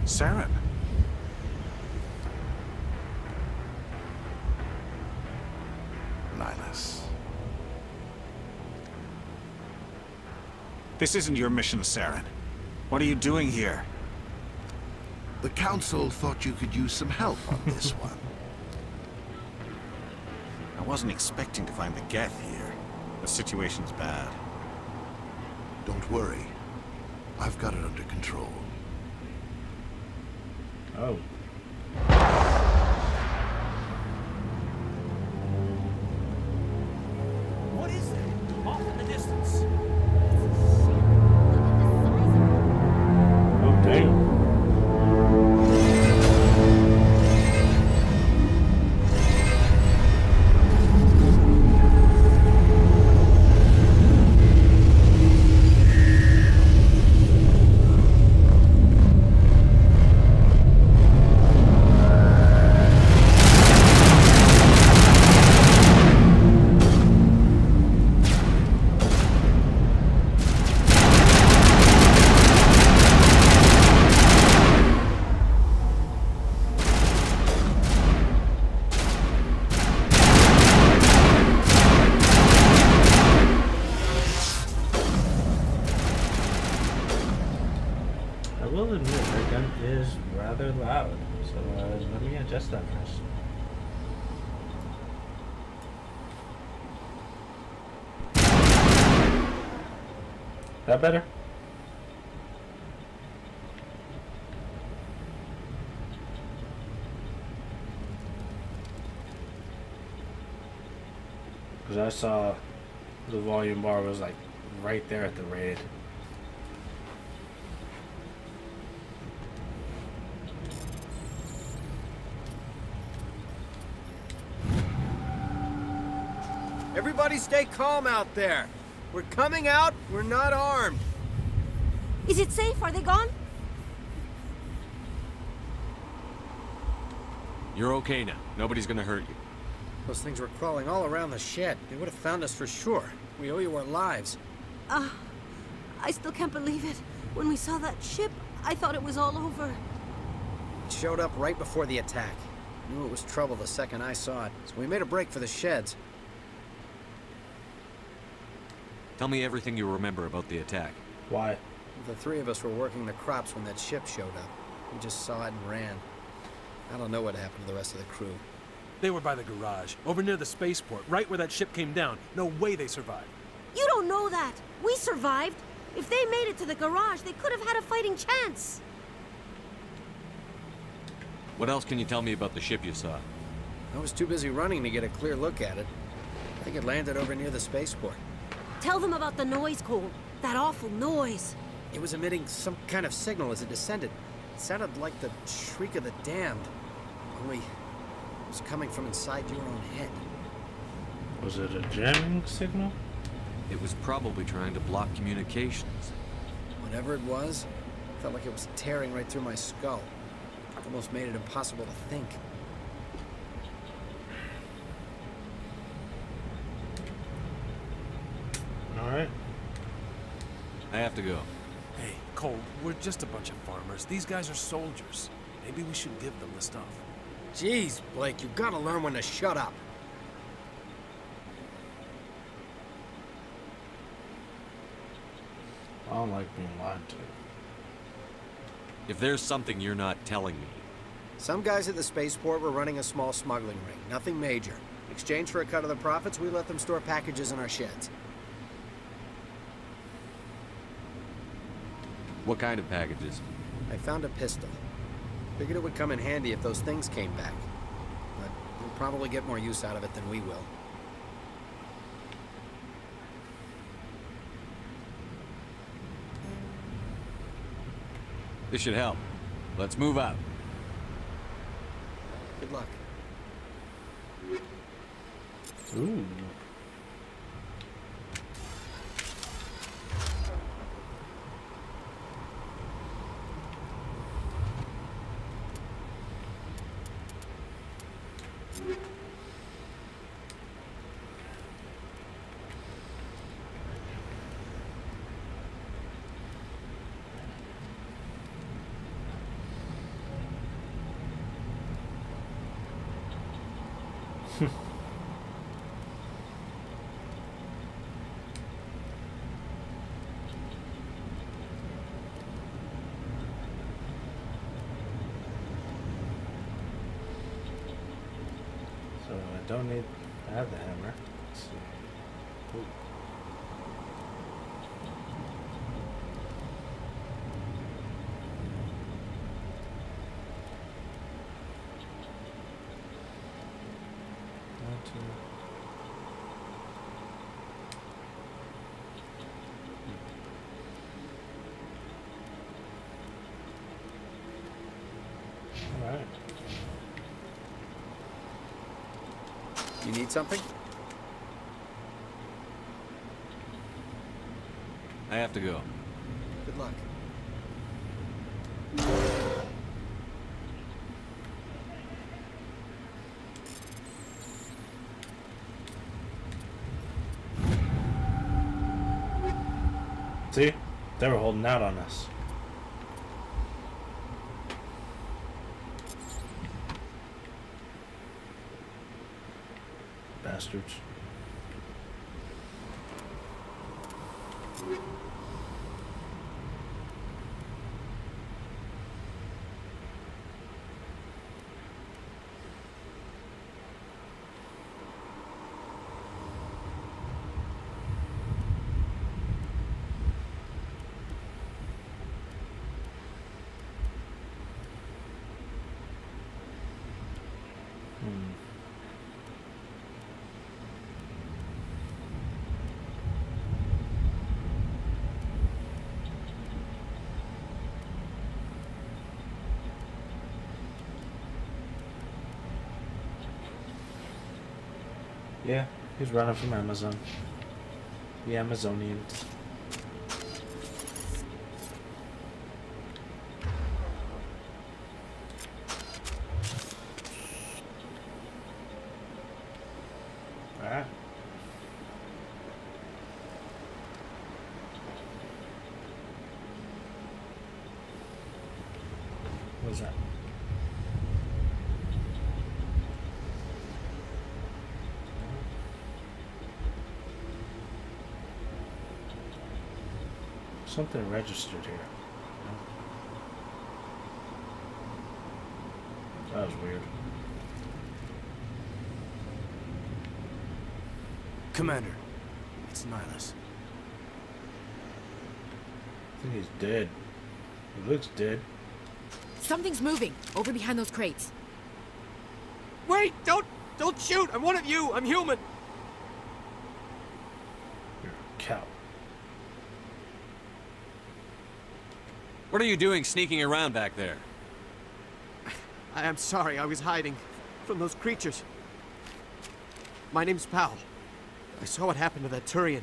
Saren. This isn't your mission, Saren. What are you doing here? The Council thought you could use some help on this one. I wasn't expecting to find the Geth here. The situation's bad. Don't worry. I've got it under control. Oh. What is that? Off in the distance. Oh, damn. I will admit, their gun is rather loud, so let me adjust that first. That better? Because I saw the volume bar was like right there at the raid. Everybody stay calm out there. We're coming out, we're not armed. Is it safe? Are they gone? You're okay now. Nobody's gonna hurt you. Those things were crawling all around the shed. They would have found us for sure. We owe you our lives. I still can't believe it. When we saw that ship, I thought it was all over. It showed up right before the attack. Knew it was trouble the second I saw it, so we made a break for the sheds. Tell me everything you remember about the attack. Why? The three of us were working the crops when that ship showed up. We just saw it and ran. I don't know what happened to the rest of the crew. They were by the garage, over near the spaceport, right where that ship came down. No way they survived. You don't know that. We survived. If they made it to the garage, they could have had a fighting chance. What else can you tell me about the ship you saw? I was too busy running to get a clear look at it. I think it landed over near the spaceport. Tell them about the noise, Cole. That awful noise. It was emitting some kind of signal as it descended. It sounded like the shriek of the damned. Only it was coming from inside your own head. Was it a jamming signal? It was probably trying to block communications. Whatever it was, felt like it was tearing right through my skull. Almost made it impossible to think. Alright. I have to go. Hey, Cole, we're just a bunch of farmers. These guys are soldiers. Maybe we should give them the stuff. Jeez, Blake, you gotta learn when to shut up. I don't like being lied to. If there's something you're not telling me. Some guys at the spaceport were running a small smuggling ring. Nothing major. In exchange for a cut of the profits, we let them store packages in our sheds. What kind of packages? I found a pistol. Figured it would come in handy if those things came back. But we'll probably get more use out of it than we will. This should help. Let's move out. Good luck. Ooh. So I don't need. I have the hammer. Let's see. Ooh. Alright. You need something? I have to go. Good luck. See? They were holding out on us. Bastards. Yeah, he's running from Amazon. The Amazonians. Alright. What was that? Something registered here. That was weird. Commander, it's Nihilus. I think he's dead. He looks dead. Something's moving over behind those crates. Wait! Don't shoot! I'm one of you! I'm human! You're a cow. What are you doing sneaking around back there? I'm sorry, I was hiding from those creatures. My name's Powell. I saw what happened to that Turian.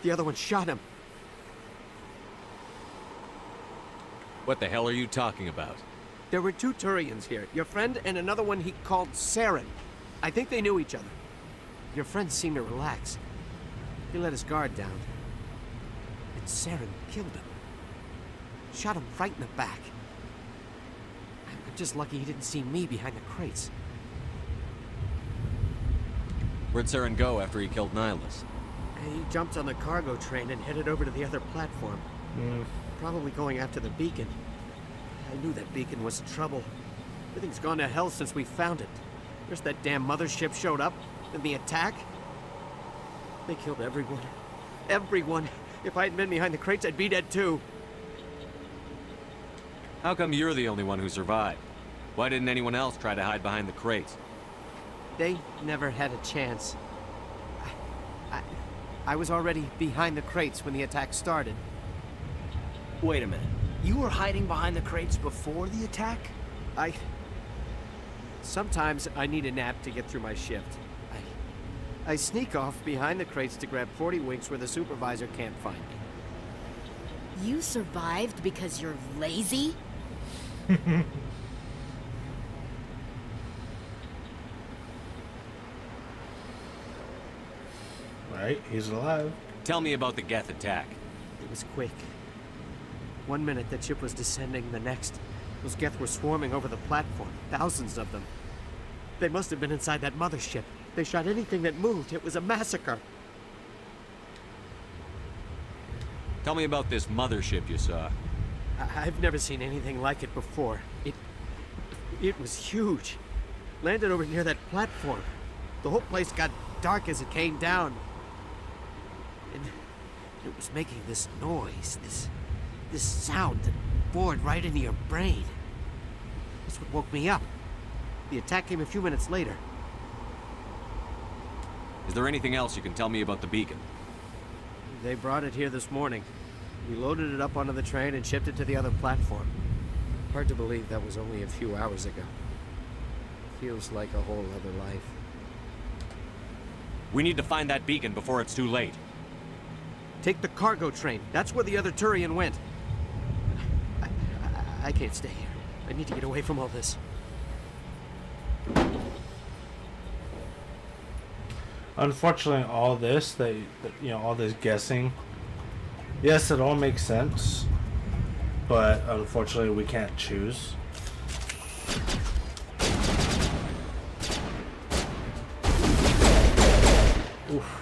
The other one shot him. What the hell are you talking about? There were two Turians here. Your friend and another one he called Saren. I think they knew each other. Your friend seemed to relax. He let his guard down. And Saren killed him. Shot him right in the back. I'm just lucky he didn't see me behind the crates. Where'd Saren go after he killed Nihilus? He jumped on the cargo train and headed over to the other platform. Probably going after the beacon. I knew that beacon was trouble. Everything's gone to hell since we found it. First that damn mothership showed up, then the attack. They killed everyone. Everyone. If I hadn't been behind the crates, I'd be dead too. How come you're the only one who survived? Why didn't anyone else try to hide behind the crates? They never had a chance. I was already behind the crates when the attack started. Wait a minute. You were hiding behind the crates before the attack? Sometimes I need a nap to get through my shift. I sneak off behind the crates to grab 40 winks where the supervisor can't find me. You survived because you're lazy? Right, he's alive. Tell me about the Geth attack. It was quick. 1 minute the ship was descending, the next, those Geth were swarming over the platform, thousands of them. They must have been inside that mothership. They shot anything that moved. It was a massacre. Tell me about this mothership you saw. I've never seen anything like it before. It was huge. Landed over near that platform. The whole place got dark as it came down. And it was making this noise, this sound that bored right into your brain. That's what woke me up. The attack came a few minutes later. Is there anything else you can tell me about the beacon? They brought it here this morning. We loaded it up onto the train and shipped it to the other platform. Hard to believe that was only a few hours ago. Feels like a whole other life. We need to find that beacon before it's too late. Take the cargo train. That's where the other Turian went. I can't stay here. I need to get away from all this. Unfortunately, all this, all this guessing, yes, it all makes sense, but unfortunately, we can't choose. Oof.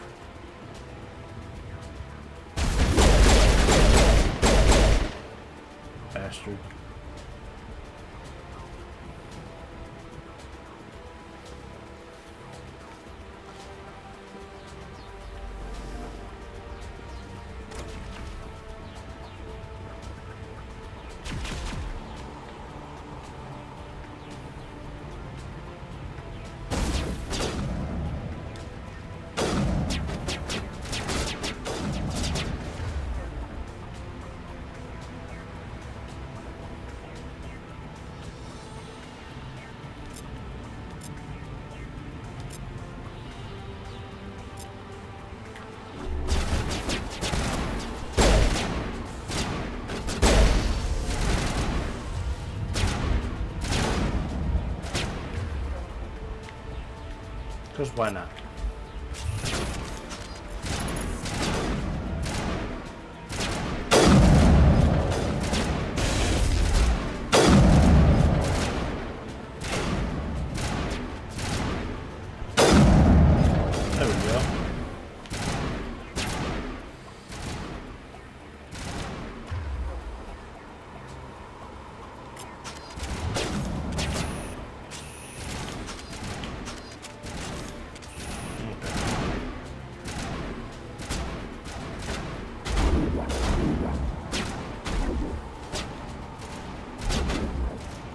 Bastard. Because why not? There we go.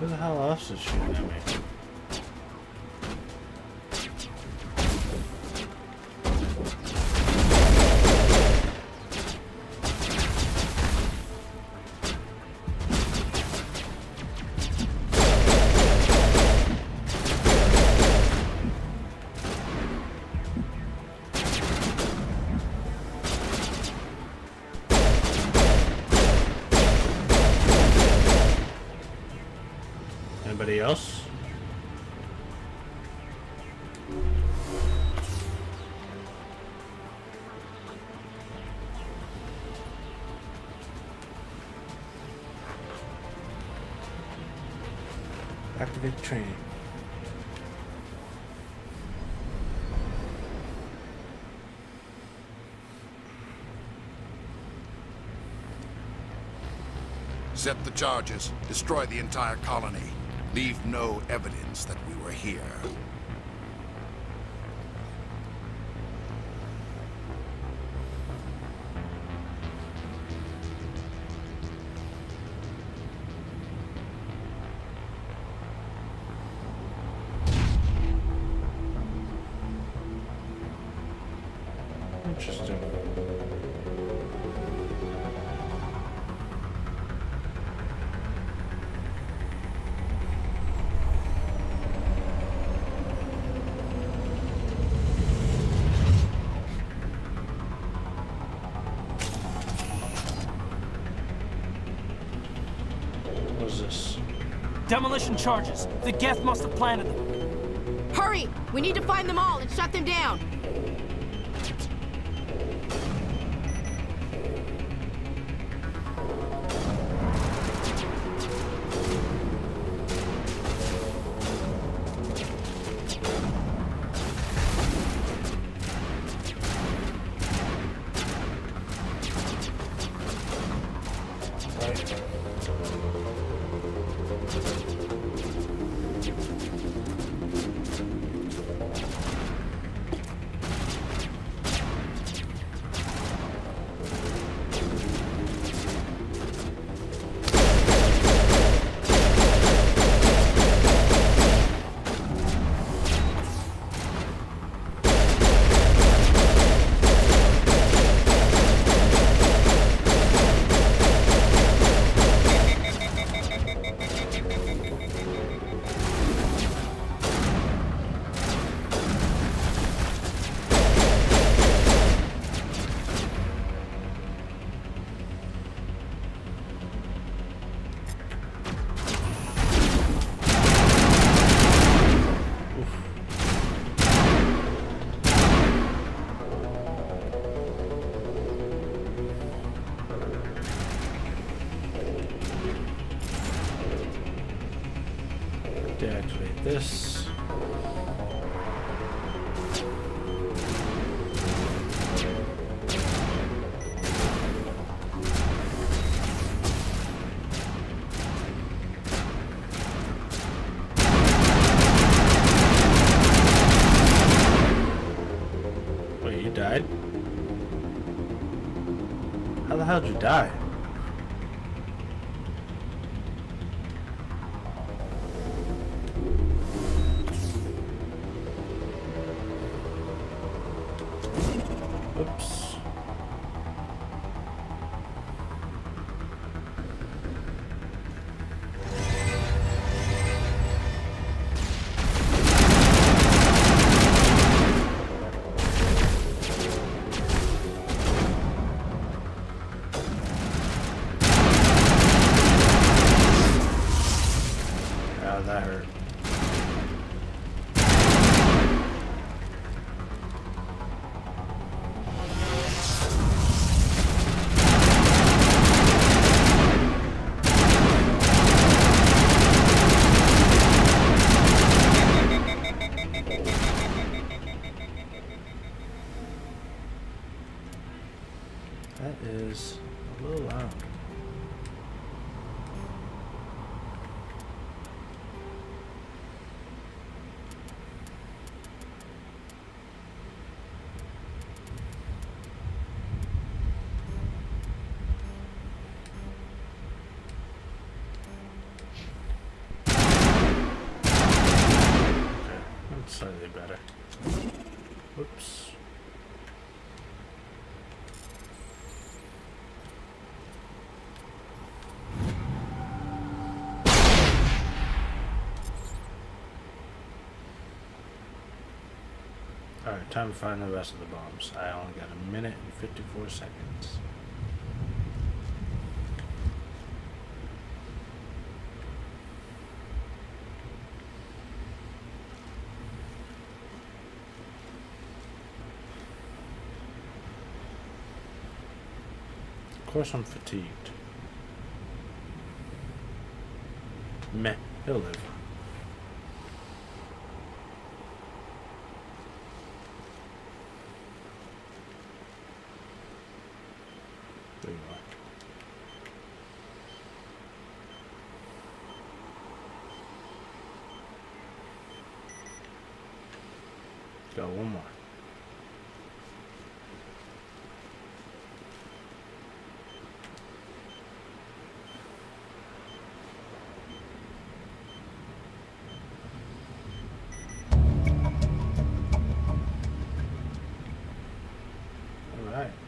Who the hell else is shooting at me? Anybody else? Activate training. Set the charges. Destroy the entire colony. Leave no evidence that we were here. Interesting. What is this? Demolition charges. The Geth must have planted them. Hurry! We need to find them all and shut them down. how'd you die? Oops. That hurt. That is a little loud. Slightly better. Whoops. Alright, time to find the rest of the bombs. I only got a minute and 54 seconds. Of course I'm fatigued. Meh, he'll live. There you are. Got one more.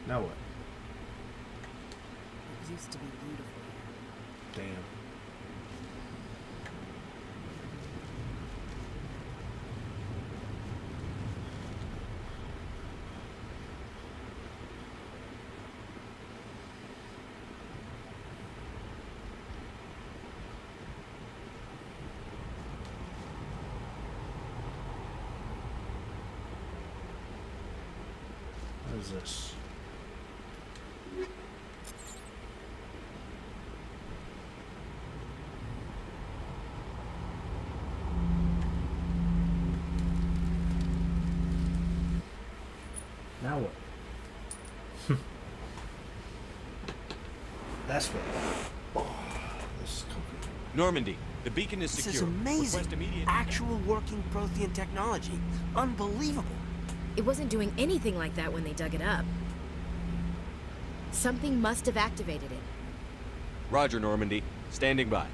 Now what? It used to be beautiful. Damn. What is this? Now what? That's what. Oh, this is comfy. Normandy, the beacon is secure. This is amazing. Request immediate... Actual working Prothean technology. Unbelievable. It wasn't doing anything like that when they dug it up. Something must have activated it. Roger, Normandy. Standing by.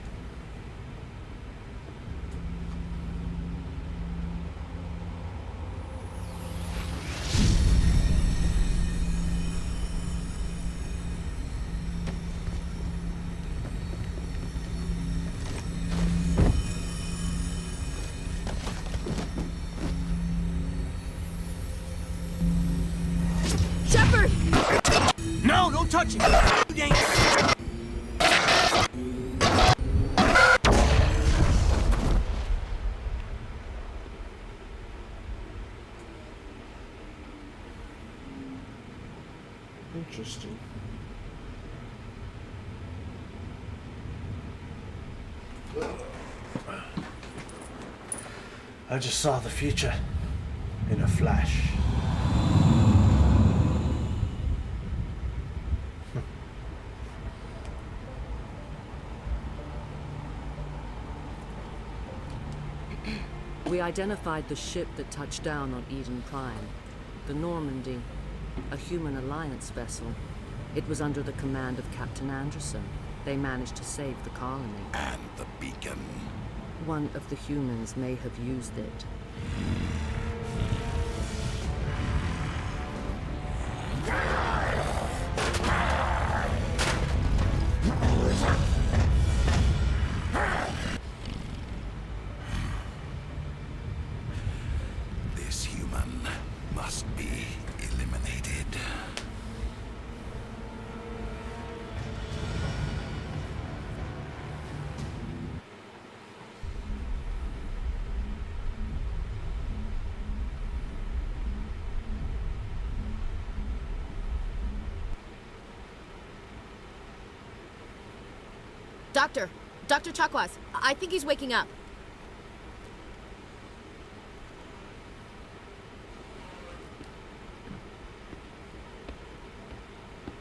No, don't touch it! Dangerous. Interesting. I just saw the future in a flash. We identified the ship that touched down on Eden Prime. The Normandy, a human alliance vessel. It was under the command of Captain Anderson. They managed to save the colony. And the beacon. One of the humans may have used it. This human must be eliminated. Dr. Chakwas, I think he's waking up.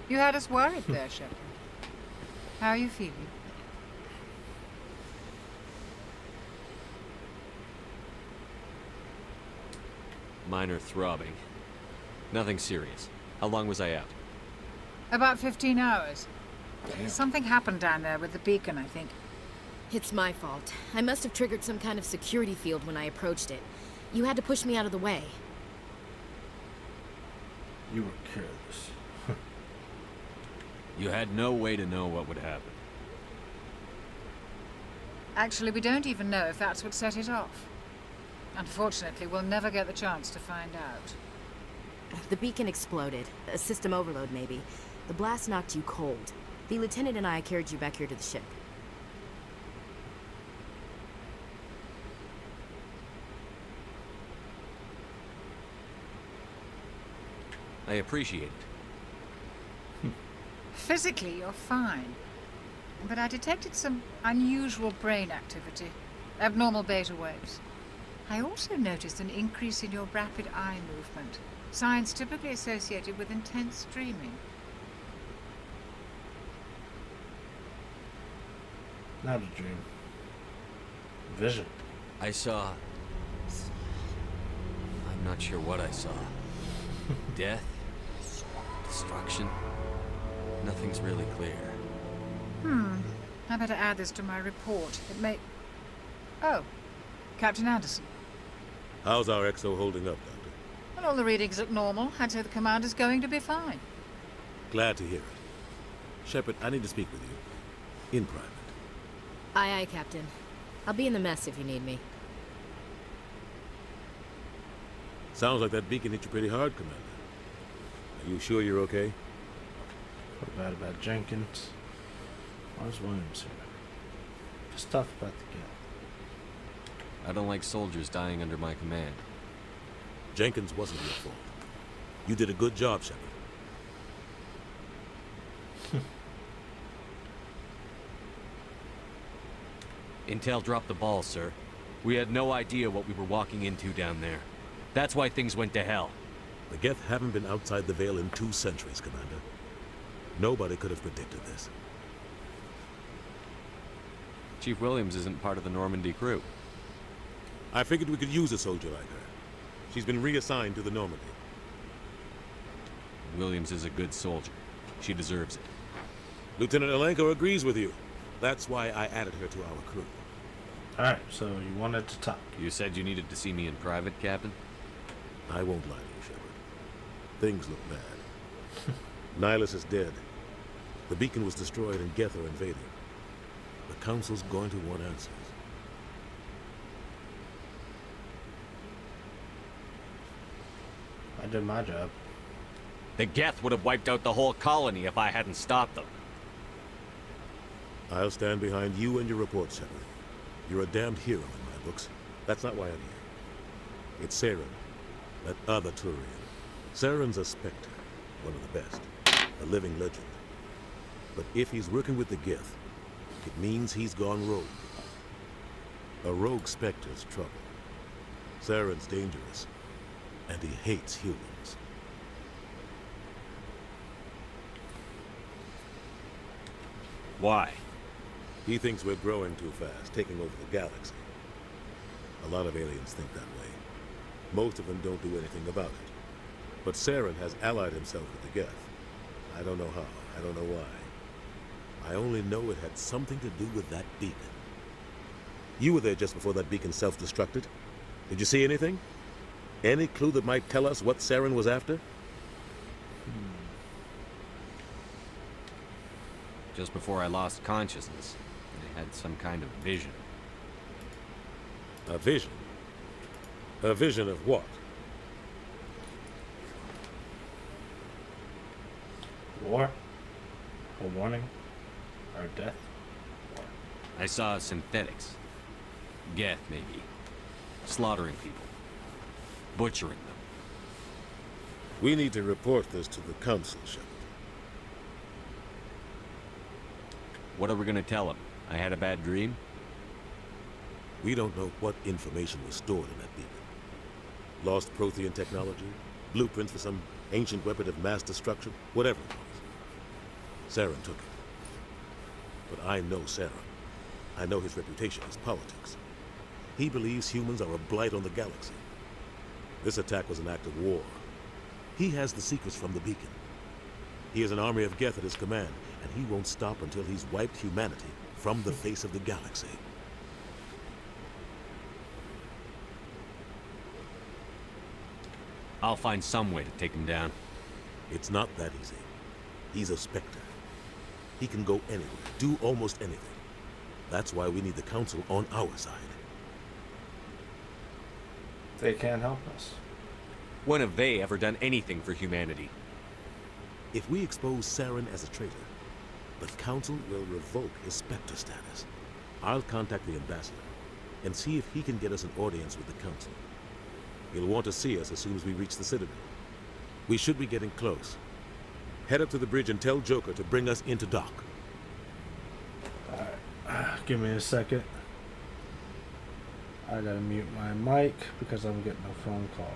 You had us worried there, Shepard. How are you feeling? Minor throbbing. Nothing serious. How long was I out? About 15 hours. Something happened down there with the beacon, I think. It's my fault. I must have triggered some kind of security field when I approached it. You had to push me out of the way. You were careless. You had no way to know what would happen. Actually, we don't even know if that's what set it off. Unfortunately, we'll never get the chance to find out. The beacon exploded. A system overload, maybe. The blast knocked you cold. The lieutenant and I carried you back here to the ship. I appreciate it. Physically, you're fine. But I detected some unusual brain activity. Abnormal beta waves. I also noticed an increase in your rapid eye movement. Signs typically associated with intense dreaming. Not a dream. Vision. I saw... I'm not sure what I saw. Death? Destruction? Nothing's really clear. I better add this to my report. It may... Oh, Captain Anderson. How's our XO holding up, Doctor? Well, all the readings look normal. I'd say the commander's going to be fine. Glad to hear it. Shepard, I need to speak with you. In private. Aye, Captain. I'll be in the mess if you need me. Sounds like that beacon hit you pretty hard, Commander. Are you sure you're okay? What about Jenkins? Where's Williams here? Just tough about the guild. I don't like soldiers dying under my command. Jenkins wasn't your fault. You did a good job, Shepard. Intel dropped the ball, sir. We had no idea what we were walking into down there. That's why things went to hell. The Geth haven't been outside the Veil in 2 centuries, Commander. Nobody could have predicted this. Chief Williams isn't part of the Normandy crew. I figured we could use a soldier like her. She's been reassigned to the Normandy. Williams is a good soldier. She deserves it. Lieutenant Alenko agrees with you. That's why I added her to our crew. Alright, so you wanted to talk. You said you needed to see me in private, Captain? I won't lie to you, Shepard. Things look bad. Nihilus is dead. The beacon was destroyed and Geth are invading. The Council's going to want answers. I did my job. The Geth would have wiped out the whole colony if I hadn't stopped them. I'll stand behind you and your report, Shepard. You're a damned hero in my books. That's not why I'm here. It's Saren, that other Turian. Saren's a Spectre, one of the best, a living legend. But if he's working with the Geth, it means he's gone rogue. A rogue Spectre's trouble. Saren's dangerous, and he hates humans. Why? He thinks we're growing too fast, taking over the galaxy. A lot of aliens think that way. Most of them don't do anything about it. But Saren has allied himself with the Geth. I don't know how. I don't know why. I only know it had something to do with that beacon. You were there just before that beacon self-destructed. Did you see anything? Any clue that might tell us what Saren was after? Just before I lost consciousness, I had some kind of vision. A vision? A vision of what? War? A warning? Or death? I saw synthetics. Geth, maybe. Slaughtering people. Butchering them. We need to report this to the council, Shepard. What are we gonna tell them? I had a bad dream? We don't know what information was stored in that beacon. Lost Prothean technology, blueprints for some ancient weapon of mass destruction, whatever it was. Saren took it. But I know Saren. I know his reputation is politics. He believes humans are a blight on the galaxy. This attack was an act of war. He has the secrets from the beacon. He has an army of Geth at his command, and he won't stop until he's wiped humanity from the face of the galaxy. I'll find some way to take him down. It's not that easy. He's a Spectre. He can go anywhere, do almost anything. That's why we need the Council on our side. They can't help us. When have they ever done anything for humanity? If we expose Saren as a traitor, the Council will revoke his Spectre status. I'll contact the Ambassador and see if he can get us an audience with the Council. He'll want to see us as soon as we reach the Citadel. We should be getting close. Head up to the bridge and tell Joker to bring us into dock. Alright, give me a second. I gotta mute my mic because I'm getting a phone call.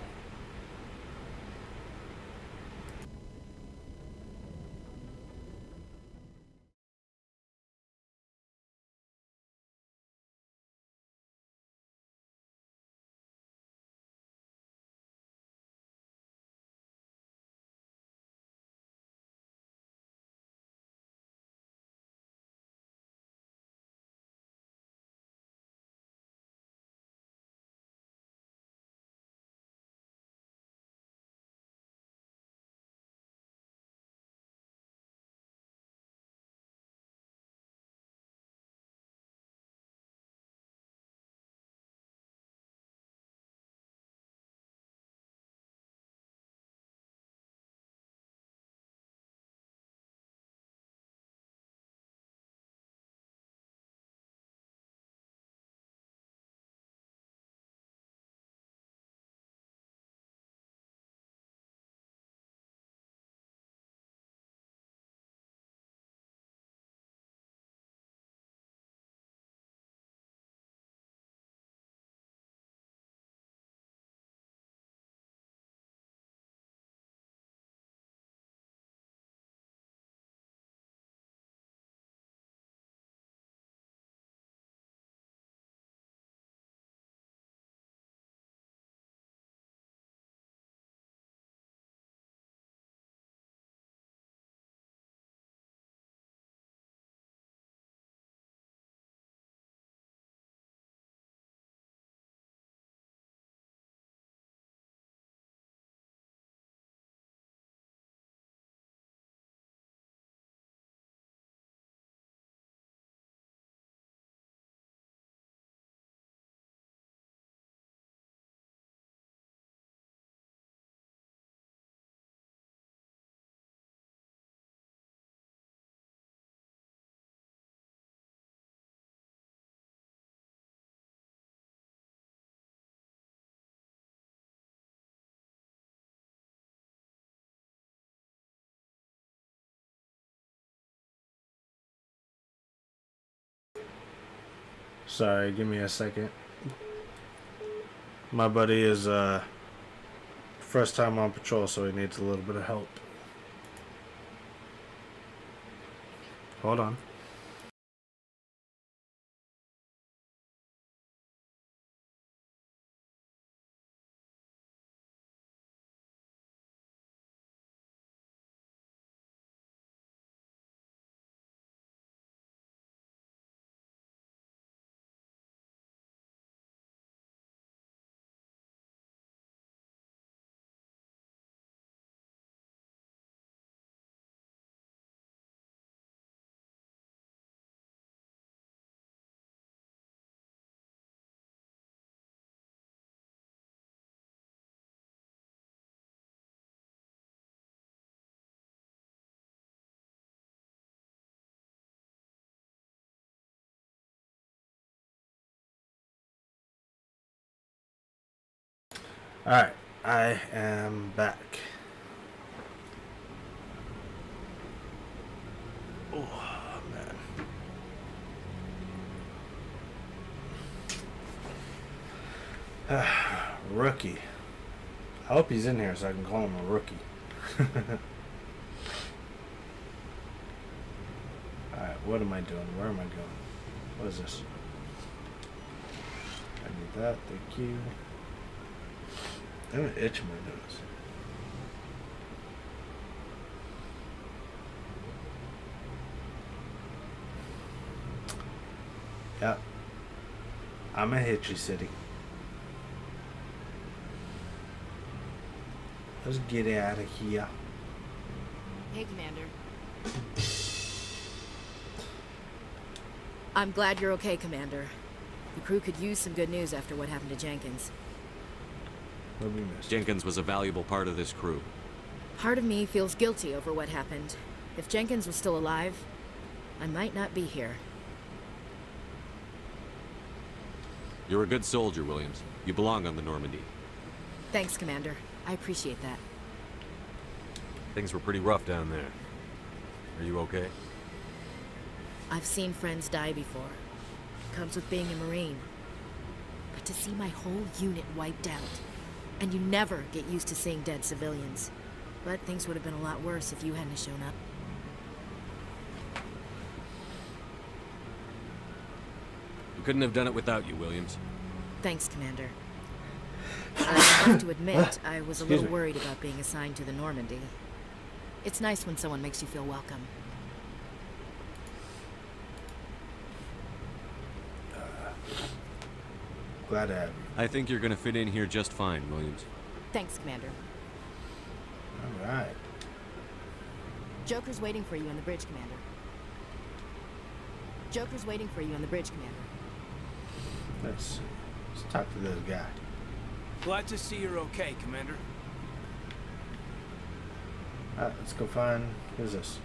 Sorry, give me a second. My buddy is first time on patrol, so he needs a little bit of help. Hold on. Alright, I am back. Oh, man. Rookie. I hope he's in here so I can call him a rookie. Alright, what am I doing? Where am I going? What is this? I need that, thank you. I'm gonna itch my nose. Yep. I'm a hitchy city. Let's get out of here. Hey, Commander. I'm glad you're okay, Commander. The crew could use some good news after what happened to Jenkins. What we missed? Jenkins was a valuable part of this crew. Part of me feels guilty over what happened. If Jenkins was still alive, I might not be here. You're a good soldier, Williams. You belong on the Normandy. Thanks, Commander. I appreciate that. Things were pretty rough down there. Are you okay? I've seen friends die before. Comes with being a Marine. But to see my whole unit wiped out, and you never get used to seeing dead civilians. But things would have been a lot worse if you hadn't shown up. We couldn't have done it without you, Williams. Thanks, Commander. I have to admit, I was a little worried about being assigned to the Normandy. It's nice when someone makes you feel welcome. Glad to have you. I think you're gonna fit in here just fine, Williams. Thanks, Commander. Alright. Joker's waiting for you on the bridge, Commander. Joker's waiting for you on the bridge, Commander. Let's see. Let's talk to this guy. Glad to see you're okay, Commander. Alright, let's go find... Who's this?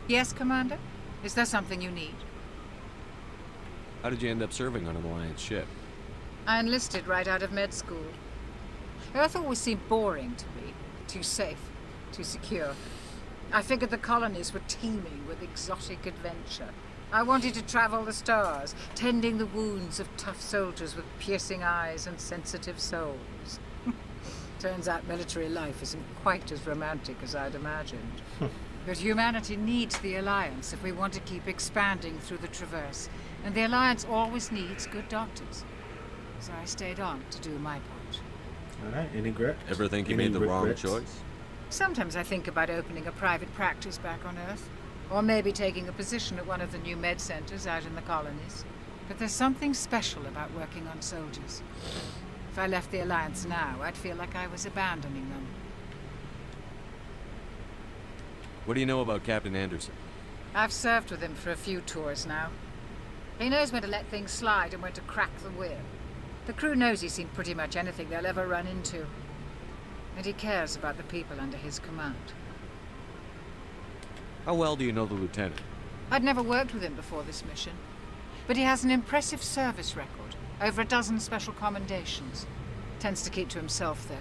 Yes, Commander? Is there something you need? How did you end up serving on an Alliance ship? I enlisted right out of med school. Earth always seemed boring to me. Too safe, too secure. I figured the colonies were teeming with exotic adventure. I wanted to travel the stars, tending the wounds of tough soldiers with piercing eyes and sensitive souls. Turns out military life isn't quite as romantic as I'd imagined. But humanity needs the Alliance if we want to keep expanding through the Traverse. And the Alliance always needs good doctors. So I stayed on to do my part. Alright, any regrets? Ever think you Any made the wrong regrets? choice? Sometimes I think about opening a private practice back on Earth. Or maybe taking a position at one of the new med centers out in the colonies. But there's something special about working on soldiers. If I left the Alliance now, I'd feel like I was abandoning them. What do you know about Captain Anderson? I've served with him for a few tours now. He knows when to let things slide and when to crack the whip. The crew knows he's seen pretty much anything they'll ever run into. And he cares about the people under his command. How well do you know the lieutenant? I'd never worked with him before this mission. But he has an impressive service record. Over a dozen special commendations. Tends to keep to himself, though.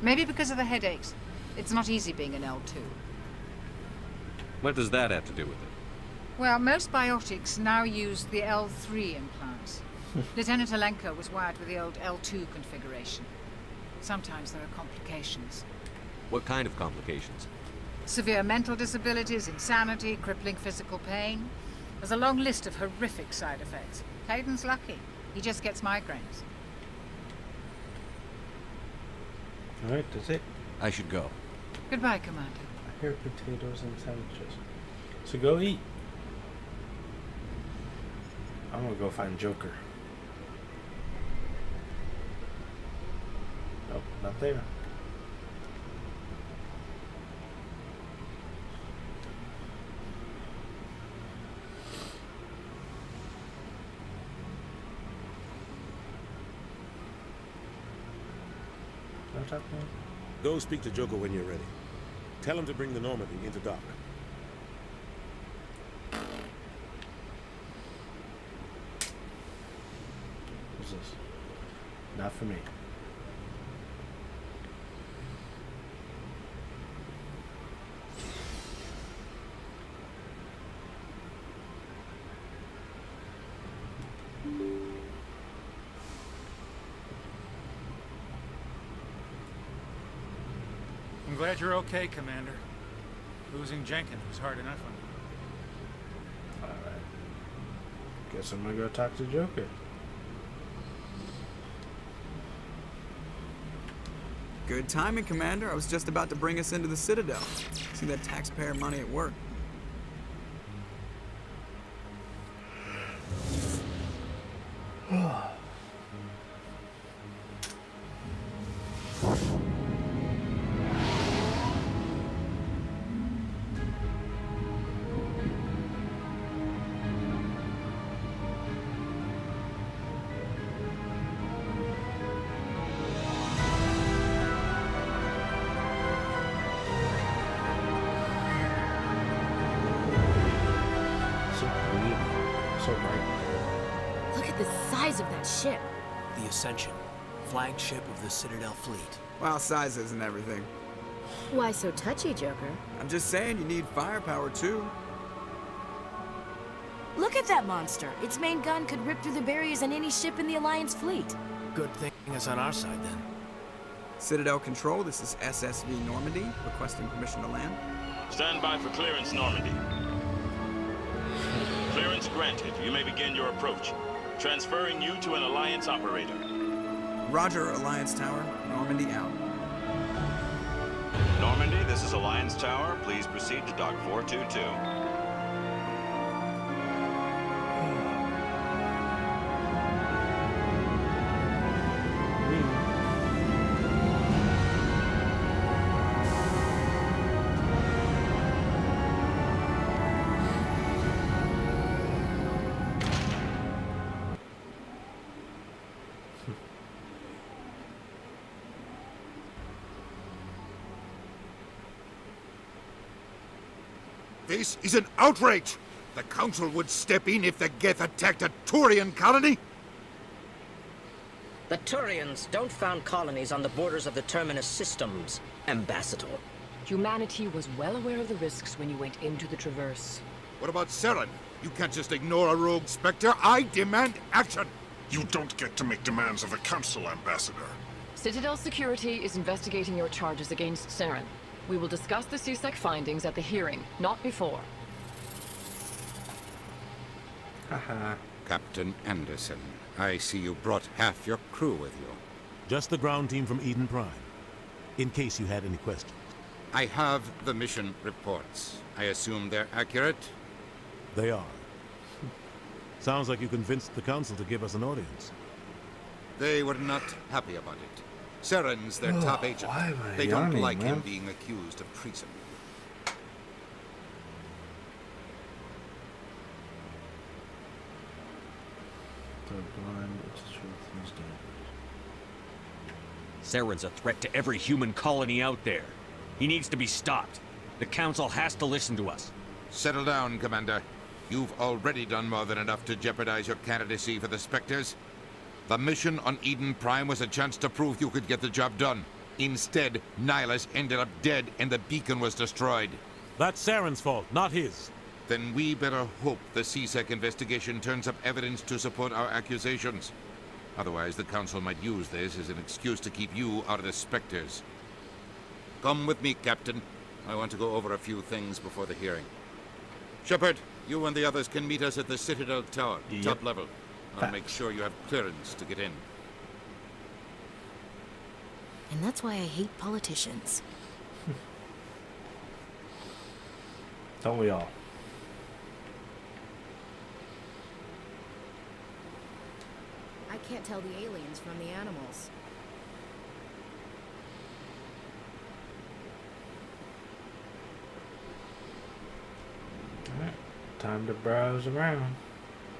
Maybe because of the headaches. It's not easy being an L2. What does that have to do with it? Well, most biotics now use the L3 implants. Lieutenant Alenko was wired with the old L2 configuration. Sometimes there are complications. What kind of complications? Severe mental disabilities, insanity, crippling physical pain. There's a long list of horrific side effects. Hayden's lucky. He just gets migraines. Alright, that's it. I should go. Goodbye, Commander. I hear potatoes and sandwiches. So go eat. I'm gonna go find Joker. Nope, not there. What's up, man? Go speak to Joker when you're ready. Tell him to bring the Normandy into dock. What's this? Not for me. I'm glad you're okay, Commander. Losing Jenkins was hard enough on you. Alright. Guess I'm gonna go talk to Joker. Good timing, Commander. I was just about to bring us into the Citadel. See that taxpayer money at work. Look at the size of that ship. The Ascension, flagship of the Citadel fleet. Well, size isn't everything. Why so touchy, Joker? I'm just saying you need firepower, too. Look at that monster. Its main gun could rip through the barriers in any ship in the Alliance fleet. Good thing it's on our side, then. Citadel Control, this is SSV Normandy, requesting permission to land. Stand by for clearance, Normandy. Clearance granted. You may begin your approach. Transferring you to an Alliance operator. Roger, Alliance Tower. Normandy out. Normandy, this is Alliance Tower. Please proceed to Dock 422. This is an outrage! The Council would step in if the Geth attacked a Turian colony? The Turians don't found colonies on the borders of the Terminus systems, Ambassador. Humanity was well aware of the risks when you went into the Traverse. What about Saren? You can't just ignore a rogue Spectre. I demand action! You don't get to make demands of the Council, Ambassador. Citadel Security is investigating your charges against Saren. We will discuss the CSEC findings at the hearing, not before. Captain Anderson, I see you brought half your crew with you. Just the ground team from Eden Prime, in case you had any questions. I have the mission reports. I assume they're accurate? They are. Sounds like you convinced the Council to give us an audience. They were not happy about it. Saren's their top agent. They don't like him being accused of treason. Saren's a threat to every human colony out there. He needs to be stopped. The Council has to listen to us. Settle down, Commander. You've already done more than enough to jeopardize your candidacy for the Spectres. The mission on Eden Prime was a chance to prove you could get the job done. Instead, Nihilus ended up dead and the beacon was destroyed. That's Saren's fault, not his. Then we better hope the CSEC investigation turns up evidence to support our accusations. Otherwise, the Council might use this as an excuse to keep you out of the Spectres. Come with me, Captain. I want to go over a few things before the hearing. Shepard, you and the others can meet us at the Citadel Tower, top level. I'll make sure you have clearance to get in. And that's why I hate politicians. Don't we all? I can't tell the aliens from the animals. Alright, time to browse around.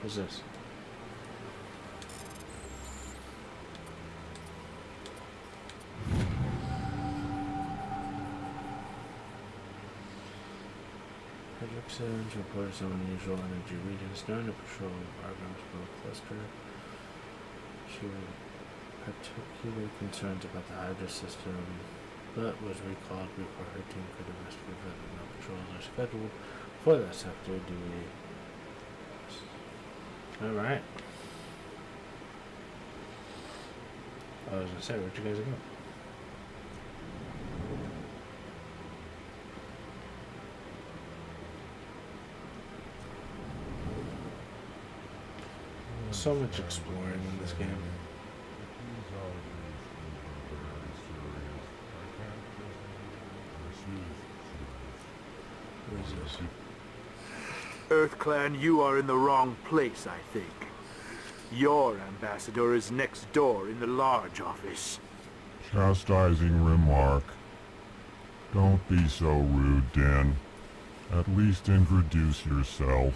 What's this? Hydroxidants reported some unusual energy readings during the patrol of Argon's World Cluster. She was particularly concerned about the Hydra system, but was recalled before her team could investigate whether no patrols are scheduled for that sector duty. Alright. I was gonna say, where'd you guys go? so much exploring in this game. What is this? EarthClan, you are in the wrong place, I think. Your ambassador is next door in the large office. Chastising remark. Don't be so rude, Din. At least introduce yourself.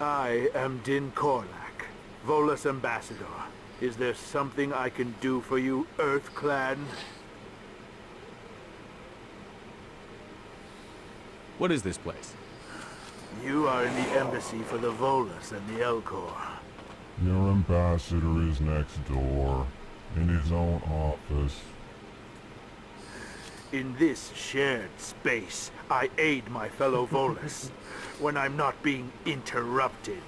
I am Din Korlak, Volus ambassador. Is there something I can do for you, EarthClan? What is this place? You are in the embassy for the Volus and the Elcor. Your ambassador is next door, in his own office. In this shared space, I aid my fellow Volus when I'm not being interrupted.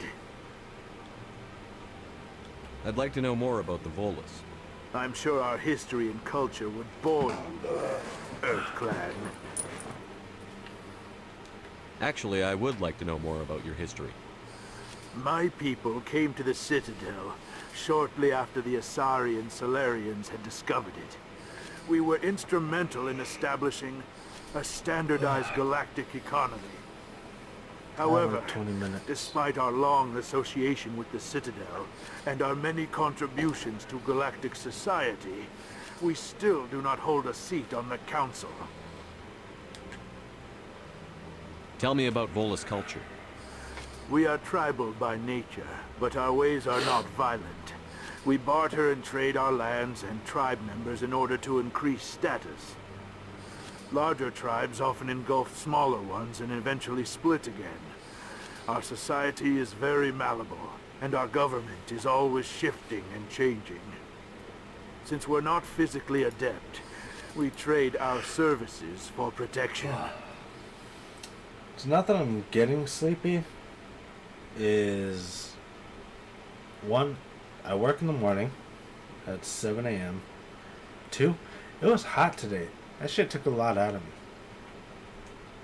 I'd like to know more about the Volus. I'm sure our history and culture would bore you, EarthClan. Actually, I would like to know more about your history. My people came to the Citadel shortly after the Asari and Solarians had discovered it. We were instrumental in establishing a standardized galactic economy. However, 20 minutes. Despite our long association with the Citadel and our many contributions to galactic society, we still do not hold a seat on the Council. Tell me about Volus culture. We are tribal by nature, but our ways are not violent. We barter and trade our lands and tribe members in order to increase status. Larger tribes often engulf smaller ones and eventually split again. Our society is very malleable, and our government is always shifting and changing. Since we're not physically adept, we trade our services for protection. It's not that I'm getting sleepy. Is one, I work in the morning at 7 a.m. 2, it was hot today. That shit took a lot out of me.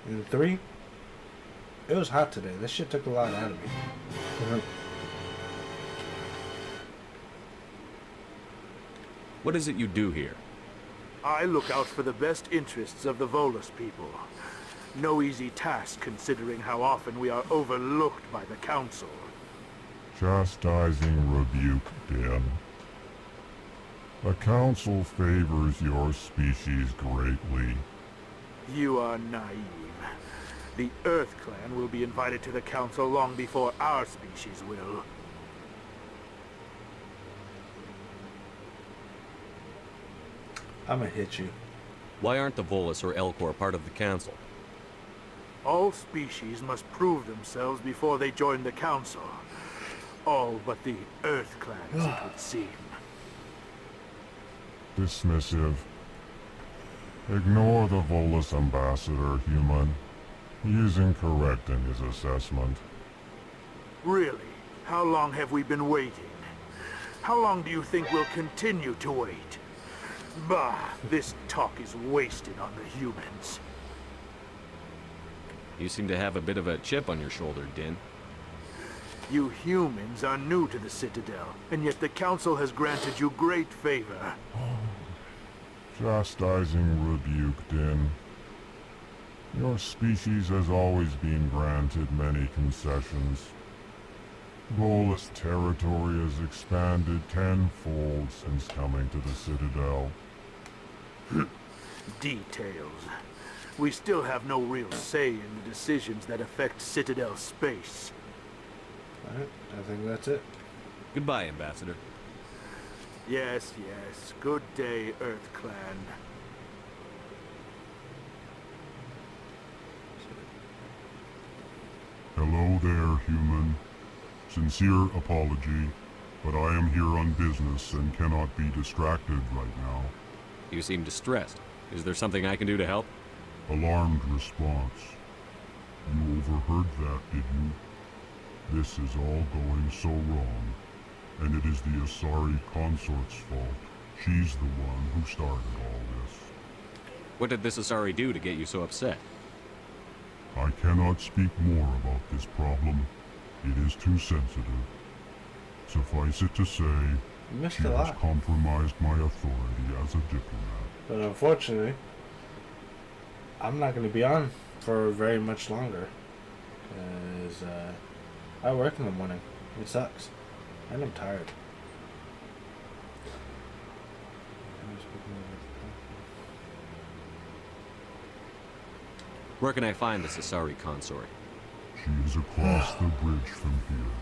And 3, it was hot today. That shit took a lot out of me. What is it you do here? I look out for the best interests of the Volus people. No easy task considering how often we are overlooked by the Council. Chastising rebuke, Din. The Council favors your species greatly. You are naive. The EarthClan will be invited to the Council long before our species will. I'ma hit you. Why aren't the Volus or Elcor part of the Council? All species must prove themselves before they join the Council. All but the EarthClans, it would seem. Dismissive. Ignore the Volus ambassador, human. He is incorrect in his assessment. Really? How long have we been waiting? How long do you think we'll continue to wait? Bah, this talk is wasted on the humans. You seem to have a bit of a chip on your shoulder, Din. You humans are new to the Citadel, and yet the Council has granted you great favor. Chastising rebuke, Din. Your species has always been granted many concessions. Volus territory has expanded tenfold since coming to the Citadel. Details. We still have no real say in the decisions that affect Citadel space. Alright, I think that's it. Goodbye, Ambassador. Yes, yes. Good day, EarthClan. Hello there, human. Sincere apology, but I am here on business and cannot be distracted right now. You seem distressed. Is there something I can do to help? Alarmed response. You overheard that, did you? This is all going so wrong, and it is the Asari consort's fault. She's the one who started all this. What did this Asari do to get you so upset? I cannot speak more about this problem. It is too sensitive. Suffice it to say, she has compromised my authority as a diplomat. But unfortunately, I'm not going to be on for very much longer. Because I work in the morning. It sucks. And I'm tired. Where can I find the Cesari consort? She is across the bridge from here.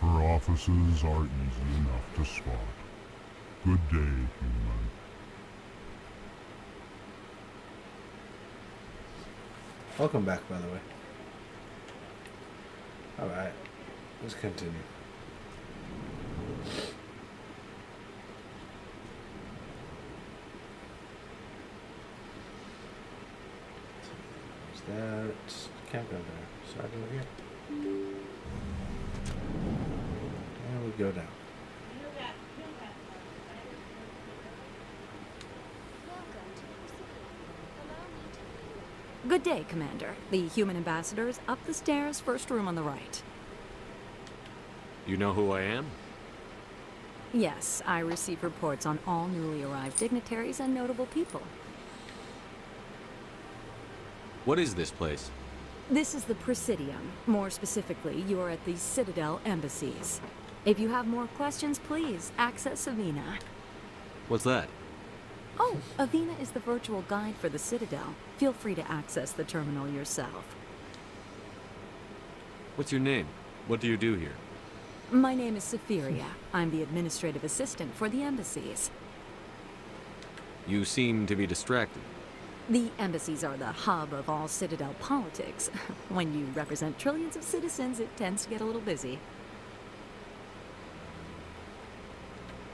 Her offices are easy enough to spot. Good day, human. Welcome back, by the way. Alright, let's continue. That can't go there. So I can go here. And we go down. Good day, Commander. The human ambassador is up the stairs, first room on the right. You know who I am? Yes, I receive reports on all newly arrived dignitaries and notable people. What is this place? This is the Presidium. More specifically, you are at the Citadel embassies. If you have more questions, please access Avina. What's that? Oh, Avina is the virtual guide for the Citadel. Feel free to access the terminal yourself. What's your name? What do you do here? My name is Safiria. I'm the administrative assistant for the embassies. You seem to be distracted. The embassies are the hub of all Citadel politics. When you represent trillions of citizens, it tends to get a little busy.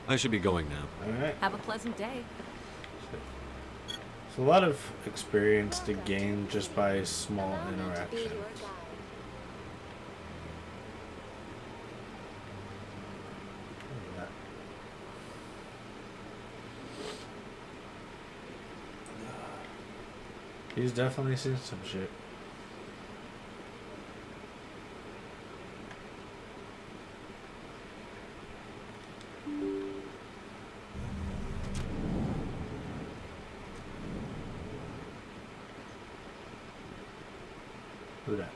I should be going now. Alright. Have a pleasant day. It's a lot of experience to gain just by small interactions. He's definitely seen some shit. Who that?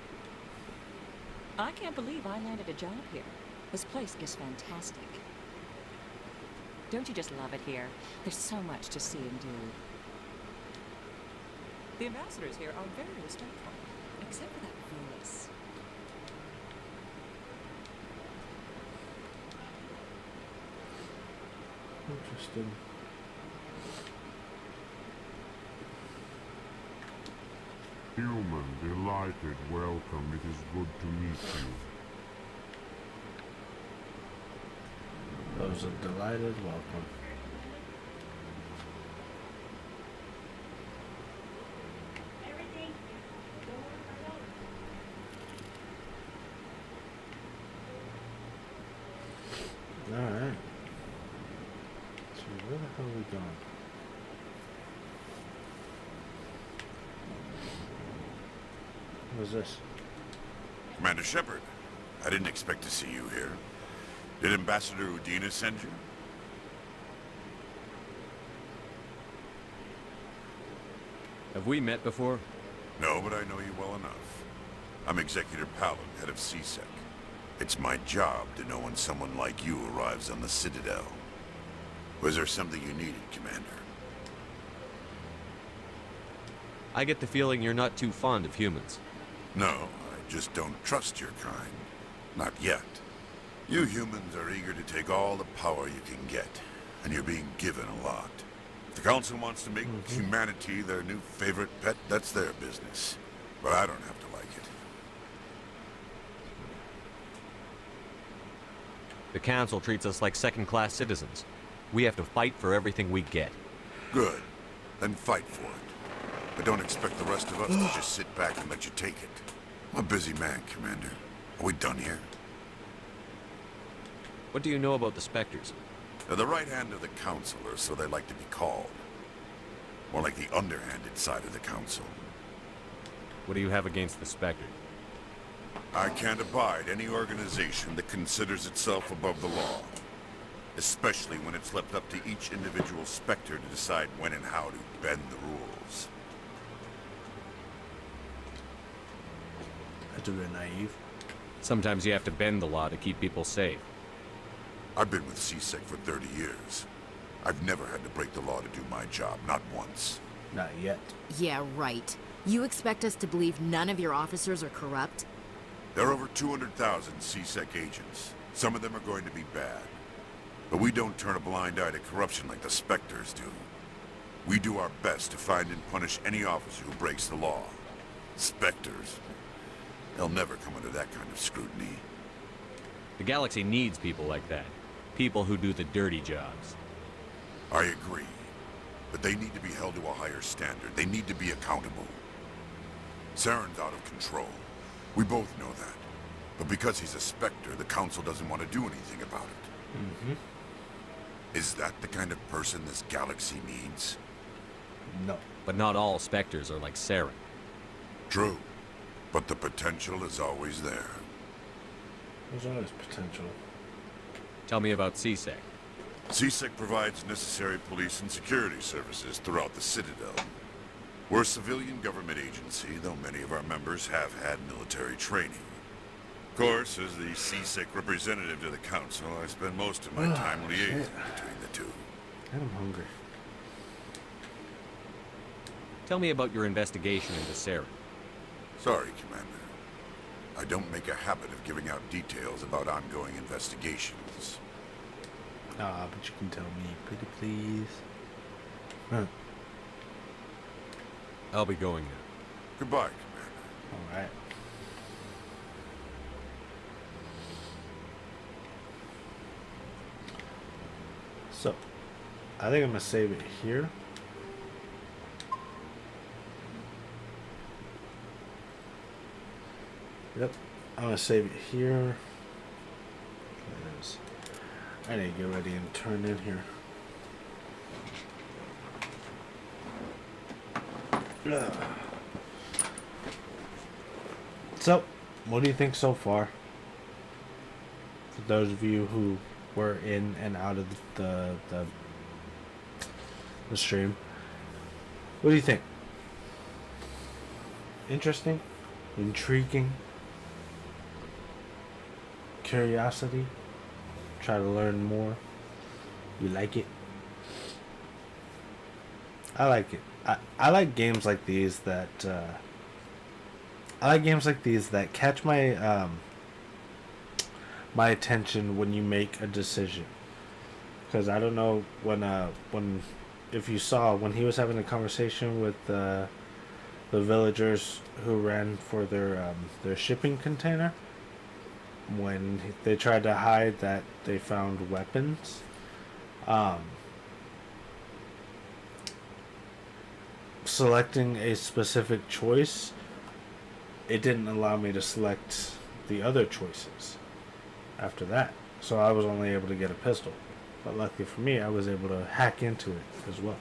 I can't believe I landed a job here. This place is fantastic. Don't you just love it here? There's so much to see and do. The ambassadors here are very respectful, except for that voice. Interesting. Human, delighted, welcome. It is good to meet you. Those are delighted, welcome. Alright. So where the hell are we going? What was this? Commander Shepard, I didn't expect to see you here. Did Ambassador Udina send you? Have we met before? No, but I know you well enough. I'm Executor Palin, head of CSEC. It's my job to know when someone like you arrives on the Citadel. Was there something you needed, Commander? I get the feeling you're not too fond of humans. No, I just don't trust your kind. Not yet. You humans are eager to take all the power you can get, and you're being given a lot. If the Council wants to make humanity their new favorite pet, that's their business. But I don't have to like it. The Council treats us like second-class citizens. We have to fight for everything we get. Good. Then fight for it. But don't expect the rest of us to just sit back and let you take it. I'm a busy man, Commander. Are we done here? What do you know about the Spectres? They're the right hand of the Council, or so they like to be called. More like the underhanded side of the Council. What do you have against the Spectre? I can't abide any organization that considers itself above the law. Especially when it's left up to each individual Spectre to decide when and how to bend the rules. That's a bit naive. Sometimes you have to bend the law to keep people safe. I've been with CSEC for 30 years. I've never had to break the law to do my job, not once. Not yet. Yeah, right. You expect us to believe none of your officers are corrupt? There are over 200,000 CSEC agents. Some of them are going to be bad. But we don't turn a blind eye to corruption like the Spectres do. We do our best to find and punish any officer who breaks the law. Spectres, they'll never come under that kind of scrutiny. The galaxy needs people like that. People who do the dirty jobs. I agree. But they need to be held to a higher standard. They need to be accountable. Saren's out of control. We both know that. But because he's a Spectre, the Council doesn't want to do anything about it. Mm-hmm. Is that the kind of person this galaxy needs? No. But not all Spectres are like Saren. True. But the potential is always there. There's always potential. Tell me about CSEC. CSEC provides necessary police and security services throughout the Citadel. We're a civilian government agency, though many of our members have had military training. Of course, as the CSEC representative to the Council, I spend most of my time liaising between the two. And I'm hungry. Tell me about your investigation into Saren. Sorry, Commander. I don't make a habit of giving out details about ongoing investigations. Ah, but you can tell me, pretty please. Huh. I'll be going now. Goodbye, Commander. Alright. So, I think I'm gonna save it here. Yep, I'm gonna save it here. I need to get ready and turn in here. So, what do you think so far? For those of you who were in and out of the stream, what do you think? Interesting? Intriguing? Curiosity? Try to learn more? You like it? I like it. I like games like these that catch my my attention when you make a decision. Because I don't know when if you saw when he was having a conversation with the villagers who ran for their shipping container, when they tried to hide that they found weapons. Selecting a specific choice, it didn't allow me to select the other choices after that. So I was only able to get a pistol. But luckily for me, I was able to hack into it as well.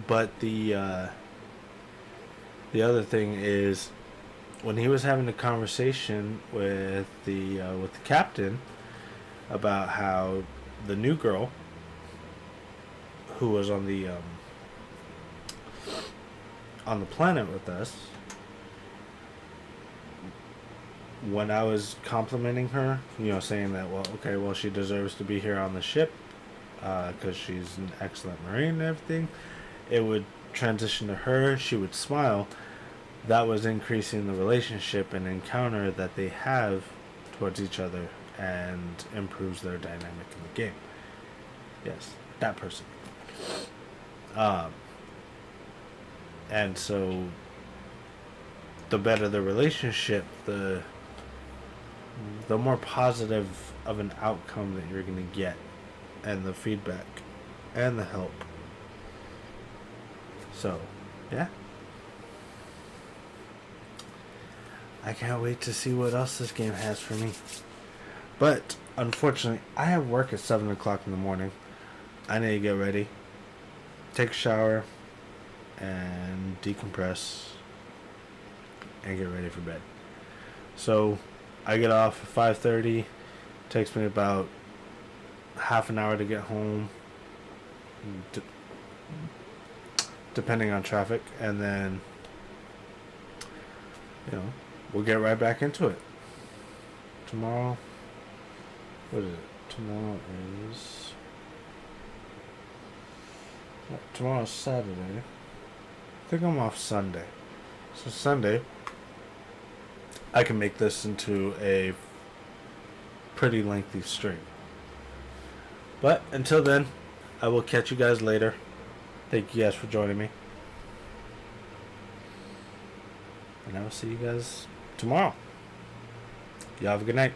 But the other thing is, when he was having a conversation with the captain about how the new girl who was on the planet with us, when I was complimenting her, saying that, well, she deserves to be here on the ship because she's an excellent Marine and everything, it would transition to her, she would smile. That was increasing the relationship and encounter that they have towards each other and improves their dynamic in the game. Yes, that person. And so the better the relationship, the more positive of an outcome that you're going to get, and the feedback and the help. So, yeah. I can't wait to see what else this game has for me. But, unfortunately, I have work at 7 o'clock in the morning. I need to get ready, take a shower, and decompress and get ready for bed. So I get off at 5:30. Takes me about half an hour to get home, depending on traffic, and then we'll get right back into it. Tomorrow, what is it? Tomorrow's Saturday. I think I'm off Sunday. So Sunday, I can make this into a pretty lengthy stream. But until then, I will catch you guys later. Thank you guys for joining me. And I will see you guys tomorrow. Y'all have a good night.